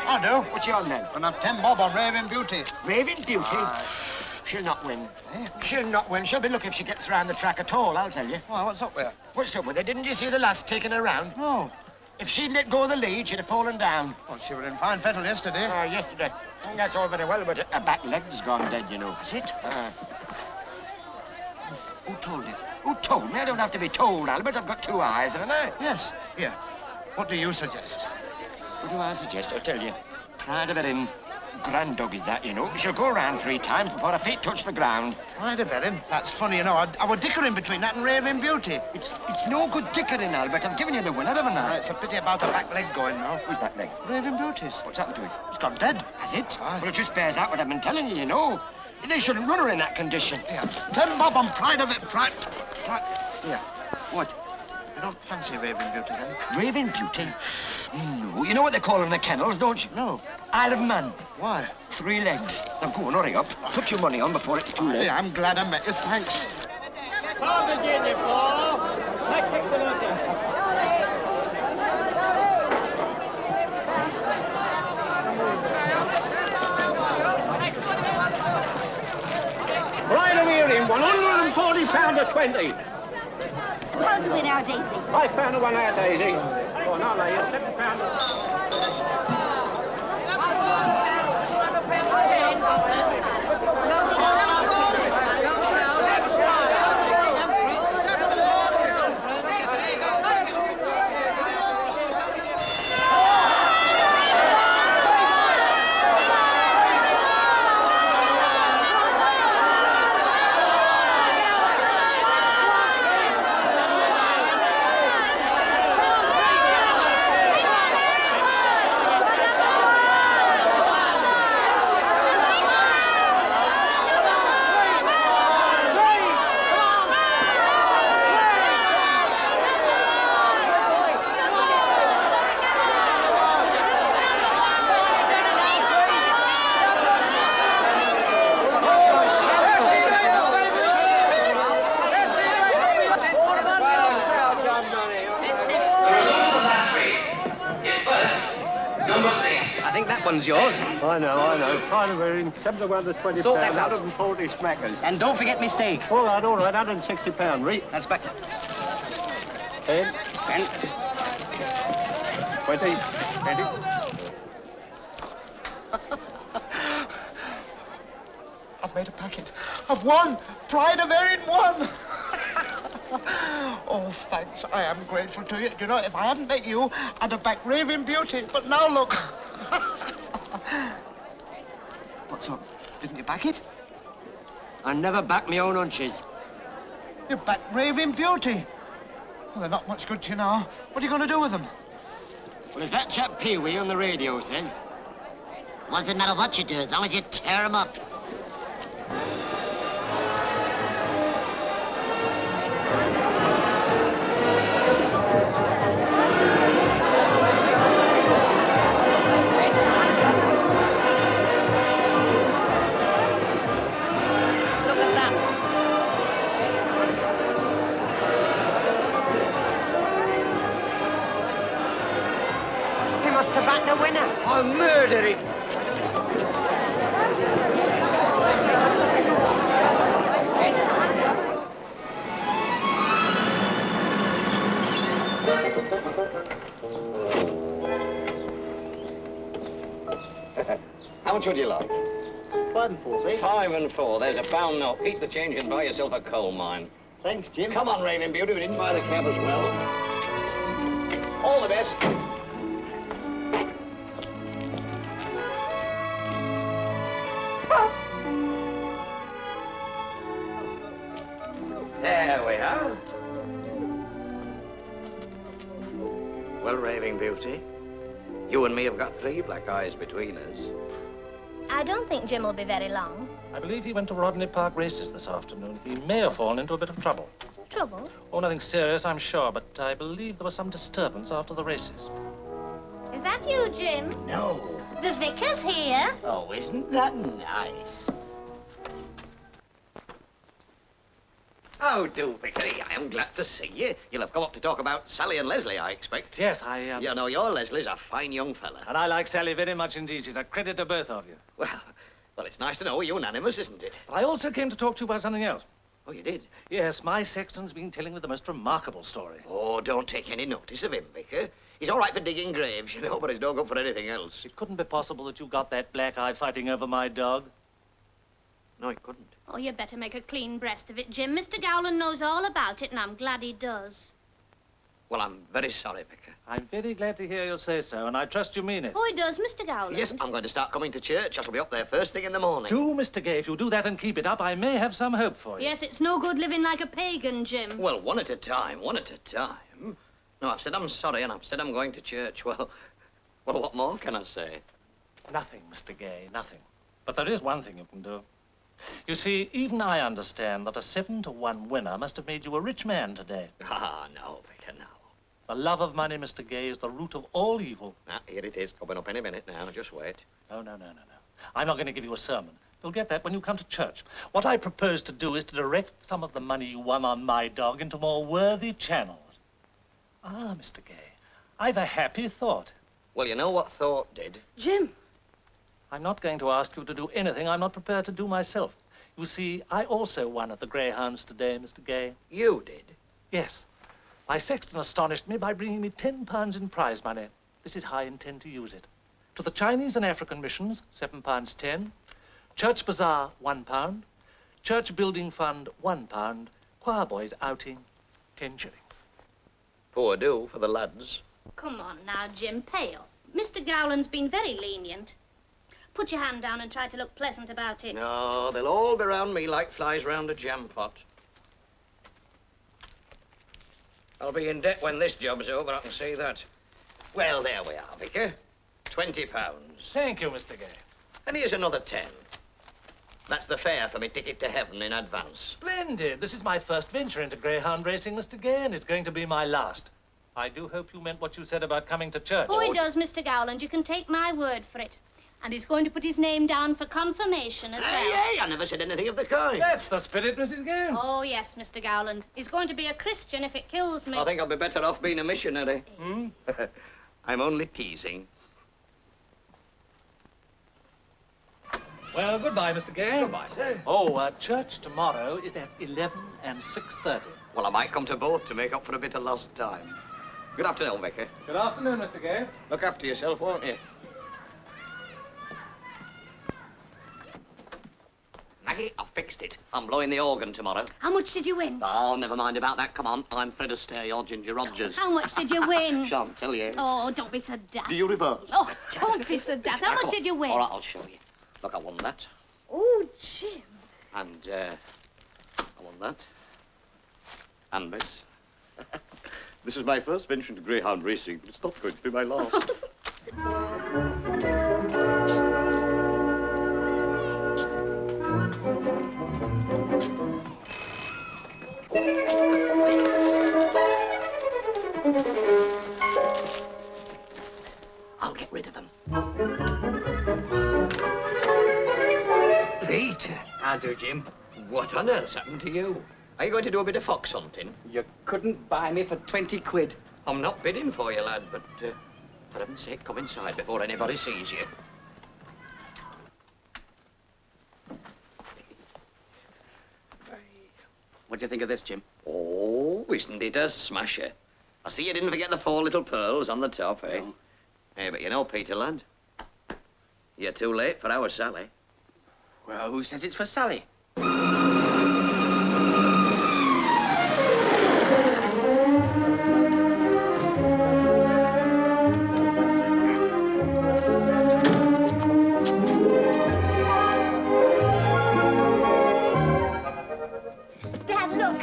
Speaker 11: I do.
Speaker 2: What's your name?
Speaker 11: And I'm 10 bob on Raving Beauty.
Speaker 3: Raving Beauty? She'll not win.
Speaker 11: Eh?
Speaker 3: She'll not win. She'll be lucky if she gets round the track at all, I'll tell you.
Speaker 11: Well, what's up with her?
Speaker 3: What's up with her? Didn't you see the lass taking her round?
Speaker 11: No.
Speaker 3: If she'd let go of the lead, she'd have fallen down.
Speaker 11: Well, she was in fine fettle yesterday.
Speaker 3: Oh, yesterday. That's all very well, but her back leg's gone dead, you know.
Speaker 11: Is it?
Speaker 3: Who told you? Who told me? I don't have to be told, Albert. I've got 2 eyes and an eye.
Speaker 11: Yes. Here. What do you suggest?
Speaker 3: What do I suggest? I'll tell you. Pride of Erin. Grand dog is that, you know. She'll go around 3 times before her feet touch the ground.
Speaker 11: Pride of Erin? That's funny, you know. I was dickering between that and Raving Beauty.
Speaker 3: It's no good dickering, Albert. I've given you the winner, haven't I?
Speaker 11: It's a pity about her back leg going now.
Speaker 3: Who's back leg?
Speaker 11: Raving Beauty's.
Speaker 3: What's happened to it?
Speaker 11: It's gone dead.
Speaker 3: Has it?
Speaker 11: Aye.
Speaker 3: Well, it just bears out what I've been telling you, you know. They shouldn't run her in that condition.
Speaker 11: Here. 10 bob on Pride of it. Pride. Here.
Speaker 3: What?
Speaker 11: You don't fancy Raving Beauty, then?
Speaker 3: Raving Beauty? No. You know what they call them in the kennels, don't you?
Speaker 11: No.
Speaker 3: Isle of Man.
Speaker 11: Why?
Speaker 3: 3 legs. Now, go on, hurry up. Put your money on before it's too late.
Speaker 11: Yeah, I'm glad I met you. Thanks.
Speaker 3: Pride of Erin, £140 a 20.
Speaker 6: How'd you win our Daisy?
Speaker 3: £5 a 1 hour, Daisy. Oh, no, no, you're £7.
Speaker 2: I think that one's yours.
Speaker 3: I know. Pride of Erin, 7 to 1 to 20
Speaker 2: Sort that
Speaker 3: pounds,
Speaker 2: out.
Speaker 3: 140 smackers.
Speaker 2: And don't forget me steak.
Speaker 3: All right, £160. Read.
Speaker 2: That's better.
Speaker 3: 10,
Speaker 2: 10.
Speaker 3: 20, 20.
Speaker 11: I've made a packet. I've won! Pride of Erin won! Oh, thanks. I am grateful to you. You know, if I hadn't met you, I'd have backed Raving Beauty. But now look. What's up? Didn't you back it?
Speaker 3: I never back my own hunches.
Speaker 11: You backed Raving Beauty. Well, they're not much good to you now. What are you going to do with them?
Speaker 3: Well, as that chap Pee-wee on the radio says...
Speaker 19: Doesn't matter what you do, as long as you tear them up.
Speaker 14: to back the winner.
Speaker 12: I'll murder him.
Speaker 1: How much would you like?
Speaker 12: 5 and 4, please.
Speaker 1: 5 and 4. There's a pound note. Keep the change and buy yourself a coal mine.
Speaker 12: Thanks, Jim.
Speaker 1: Come on, Raving Beauty. We didn't buy the cab as well. All the best. There we are. Well, Raving Beauty, you and me have got 3 black eyes between us.
Speaker 5: I don't think Jim will be very long.
Speaker 15: I believe he went to Rodney Park races this afternoon. He may have fallen into a bit of trouble.
Speaker 5: Trouble?
Speaker 15: Oh, nothing serious, I'm sure, but I believe there was some disturbance after the races.
Speaker 5: Is that you, Jim?
Speaker 1: No.
Speaker 5: The vicar's here.
Speaker 1: Oh, isn't that nice? How do, Vickery? I am glad to see you. You'll have come up to talk about Sally and Leslie, I expect.
Speaker 15: Yes,
Speaker 1: You know, your Leslie's a fine young fella.
Speaker 15: And I like Sally very much indeed. She's a credit to both of you.
Speaker 1: Well, it's nice to know we're unanimous, isn't it?
Speaker 15: But I also came to talk to you about something else.
Speaker 1: Oh, you did?
Speaker 15: Yes, my sexton's been telling me the most remarkable story.
Speaker 1: Oh, don't take any notice of him, Vicar. He's all right for digging graves, you know, but he's no good for anything else.
Speaker 15: It couldn't be possible that you got that black eye fighting over my dog.
Speaker 1: No, it couldn't.
Speaker 5: Oh, you'd better make a clean breast of it, Jim. Mr. Gowland knows all about it, and I'm glad he does.
Speaker 1: Well, I'm very sorry, Vicar.
Speaker 15: I'm very glad to hear you say so, and I trust you mean it.
Speaker 5: Oh, he does, Mr. Gowland.
Speaker 1: Yes, I'm going to start coming to church. I shall be up there first thing in the morning.
Speaker 15: Do, Mr. Gay. If you do that and keep it up, I may have some hope for you.
Speaker 5: Yes, it's no good living like a pagan, Jim.
Speaker 1: Well, one at a time, one at a time. No, I've said I'm sorry, and I've said I'm going to church. Well, what more can I say?
Speaker 15: Nothing, Mr. Gay, nothing. But there is one thing you can do. You see, even I understand that a 7-to-1 winner must have made you a rich man today.
Speaker 1: Ah, no, Vicar, no.
Speaker 15: The love of money, Mr. Gay, is the root of all evil.
Speaker 1: Ah, here it is, coming up any minute now. Just wait.
Speaker 15: No. I'm not going to give you a sermon. You'll get that when you come to church. What I propose to do is to direct some of the money you won on my dog into more worthy channels. Ah, Mr. Gay, I've a happy thought.
Speaker 1: Well, you know what thought did?
Speaker 9: Jim.
Speaker 15: I'm not going to ask you to do anything I'm not prepared to do myself. You see, I also won at the greyhounds today, Mr. Gay.
Speaker 1: You did?
Speaker 15: Yes. My sexton astonished me by bringing me £10 in prize money. This is how I intend to use it. To the Chinese and African missions, £7.10. Church bazaar, £1. Church building fund, £1. Choir boys outing, 10 shillings.
Speaker 1: Poor do for the lads.
Speaker 5: Come on now, Jim, pay up. Mr. Gowland's been very lenient. Put your hand down and try to look pleasant about it.
Speaker 1: No, they'll all be round me like flies round a jam pot. I'll be in debt when this job's over, I can see that. Well, there we are, Vicar. £20.
Speaker 15: Thank you, Mr. Gay.
Speaker 1: And here's another 10. That's the fare for me ticket to heaven in advance.
Speaker 15: Splendid. This is my first venture into greyhound racing, Mr. Gay, and it's going to be my last. I do hope you meant what you said about coming to church.
Speaker 5: Oh, he does, Mr. Gowland. You can take my word for it. And he's going to put his name down for confirmation as well.
Speaker 1: Hey, I never said anything of the kind.
Speaker 15: That's the spirit, Mrs. Gay.
Speaker 5: Oh, yes, Mr. Gowland. He's going to be a Christian if it kills me.
Speaker 1: I think I'll be better off being a missionary. I'm only teasing.
Speaker 15: Well, goodbye, Mr. Gay.
Speaker 1: Goodbye, sir.
Speaker 15: Oh, church tomorrow is at 11 and 6:30.
Speaker 1: Well, I might come to both to make up for a bit of lost time. Good afternoon, Vicar.
Speaker 15: Good afternoon, Mr. Gay.
Speaker 1: Look after yourself, won't you? Maggie, I've fixed it. I'm blowing the organ tomorrow.
Speaker 5: How much did you win?
Speaker 1: Oh, never mind about that. Come on. I'm Fred Astaire, you're Ginger Rogers.
Speaker 5: How much did you win?
Speaker 1: Shan't tell you.
Speaker 5: Oh, don't be so daft.
Speaker 1: Do you reverse?
Speaker 5: Oh, don't be so daft. How much did you win?
Speaker 1: All right, I'll show you. Look, I won that.
Speaker 5: Oh, Jim.
Speaker 1: And, I won that. And this. This is my first venture into greyhound racing, but it's not going to be my last. I'll get rid of them. Peter.
Speaker 12: I'll do, Jim.
Speaker 1: What on earth's happened to you? Are you going to do a bit of fox hunting?
Speaker 2: You couldn't buy me for 20 quid.
Speaker 1: I'm not bidding for you, lad, but For heaven's sake, come inside before anybody sees you.
Speaker 2: What do you think of this, Jim?
Speaker 1: Oh, isn't it a smasher? I see you didn't forget the 4 little pearls on the top, eh?
Speaker 2: No.
Speaker 1: Hey, but you know, Peter, lad, you're too late for our Sally.
Speaker 2: Well, who says it's for Sally?
Speaker 6: Dad, look.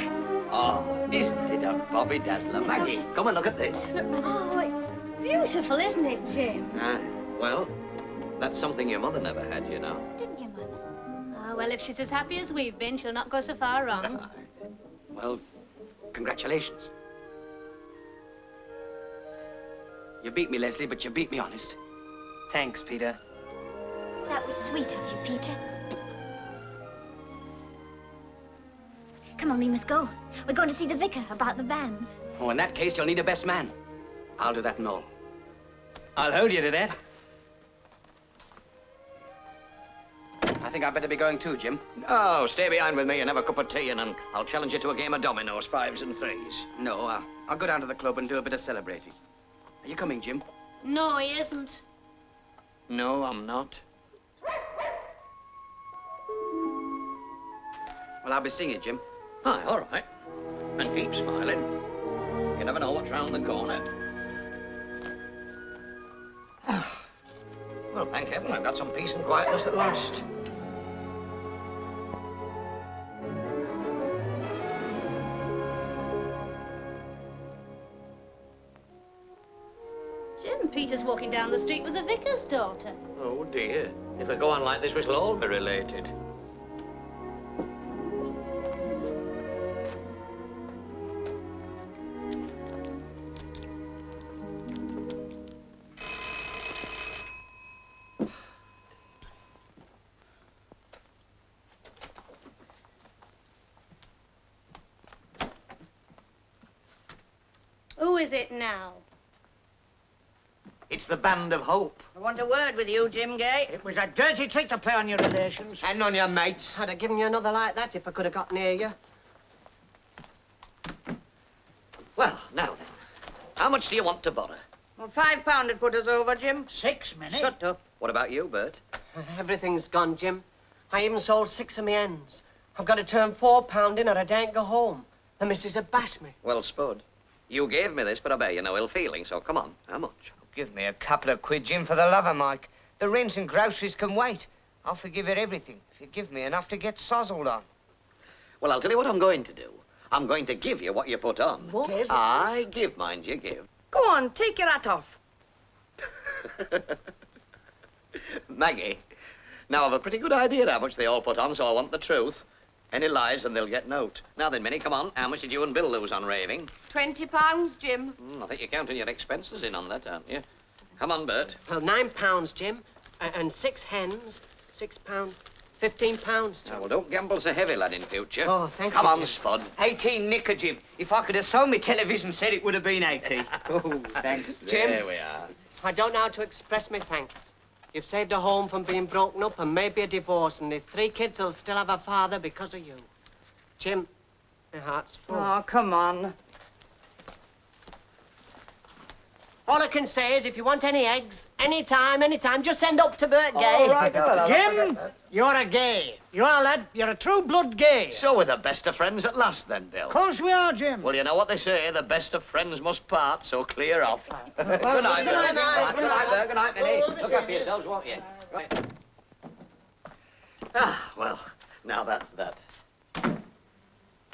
Speaker 1: Oh, isn't it a Bobby Dazzler? Maggie, come and look at this.
Speaker 9: Oh, it's beautiful, isn't it, Jim?
Speaker 1: Ah, well, that's something your mother never had, you know.
Speaker 6: Didn't your mother?
Speaker 5: Ah, well, if she's as happy as we've been, she'll not go so far wrong.
Speaker 2: Well, congratulations. You beat me, Leslie, but you beat me honest.
Speaker 7: Thanks, Peter.
Speaker 6: That was sweet of you, Peter. Come on, we must go. We're going to see the vicar about the banns.
Speaker 2: Oh, in that case, you'll need a best man. I'll do that and all.
Speaker 7: I'll hold you to that.
Speaker 2: I think I'd better be going too, Jim.
Speaker 1: No, stay behind with me and have a cup of tea, and I'll challenge you to a game of dominoes, 5s and 3s.
Speaker 2: No, I'll go down to the club and do a bit of celebrating. Are you coming, Jim?
Speaker 5: No, he isn't.
Speaker 1: No, I'm not.
Speaker 2: Well, I'll be seeing you, Jim.
Speaker 1: Aye, all right. And keep smiling. You never know what's round the corner. Well, thank heaven, I've got some peace and quietness at last.
Speaker 5: Jim, Peter's walking down the street with the vicar's daughter.
Speaker 1: Oh, dear. If we go on like this, we shall all be related.
Speaker 5: Who is it now?
Speaker 1: It's the Band of Hope.
Speaker 13: I want a word with you, Jim Gay.
Speaker 11: It was a dirty trick to play on your relations.
Speaker 14: And on your mates. I'd have given you another like that if I could have got near you.
Speaker 1: Well, now then. How much do you want to borrow?
Speaker 13: Well, £5 would put us over, Jim.
Speaker 11: 6 minutes.
Speaker 13: Shut up.
Speaker 1: What about you, Bert?
Speaker 14: Everything's gone, Jim. I even sold 6 of my hens. I've got to turn £4 in or I daren't go home. The missus had bashed me.
Speaker 1: Well, Spud, you gave me this, but I bear you no ill feeling, so come on. How much?
Speaker 20: Give me a couple of quid, Jim, for the love of Mike. The rent and groceries can wait. I'll forgive it everything if you give me enough to get sozzled on.
Speaker 1: Well, I'll tell you what I'm going to do. I'm going to give you what you put on.
Speaker 13: What? Give?
Speaker 1: I give, mind you, give.
Speaker 13: Go on, take your hat off.
Speaker 1: Maggie, now I've a pretty good idea how much they all put on, so I want the truth. Any lies and they'll get note. Now then, Minnie, come on. How much did you and Bill lose on raving?
Speaker 13: £20, Jim.
Speaker 1: I think you're counting your expenses in on that, aren't you? Come on, Bert.
Speaker 14: Well, £9, Jim. And 6 hens. £6, £15.
Speaker 1: Now, well, don't gamble so heavy, lad, in future.
Speaker 14: Oh, thank
Speaker 1: Come
Speaker 14: you,
Speaker 1: on,
Speaker 14: Jim.
Speaker 1: Spud.
Speaker 20: 18 nicker, Jim. If I could have sold me television set, it would have been 80. Oh, thanks.
Speaker 14: Jim.
Speaker 1: There we are.
Speaker 14: I don't know how to express my thanks. You've saved a home from being broken up and maybe a divorce, and there's 3 kids who'll still have a father because of you. Jim, my heart's full.
Speaker 13: Oh, come on.
Speaker 14: All I can say is if you want any eggs, anytime, just send up to Bert Gay.
Speaker 11: All right, Jim, you're a gay. You are, lad. You're a true blood gay.
Speaker 1: So we're the best of friends at last, then, Bill.
Speaker 11: Of course we are, Jim.
Speaker 1: Well, you know what they say, the best of friends must part, so clear off. Good night, Bert. Good night, Bert. Good night, Minnie. Look after yourselves, won't you? Right. Ah, well, now that's that.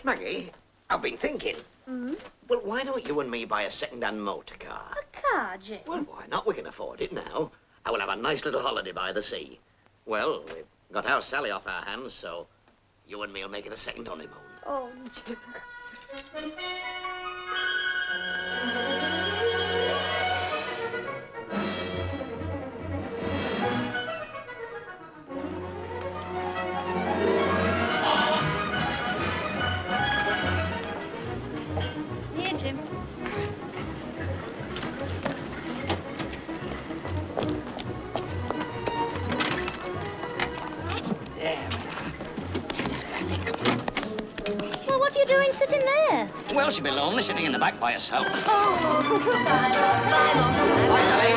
Speaker 1: Maggie, I've been thinking. Well, why don't you and me buy a second-hand motor car?
Speaker 5: A car, Jim?
Speaker 1: Well, why not? We can afford it now. I will have a nice little holiday by the sea. Well, we've got our Sally off our hands, so you and me will make it a second honeymoon.
Speaker 5: Oh, Jim. Here, Jim. she's sitting there?
Speaker 1: Well, she'll be lonely sitting in the back by herself.
Speaker 5: Oh, goodbye. Bye, Mum.
Speaker 1: Bye, Sally.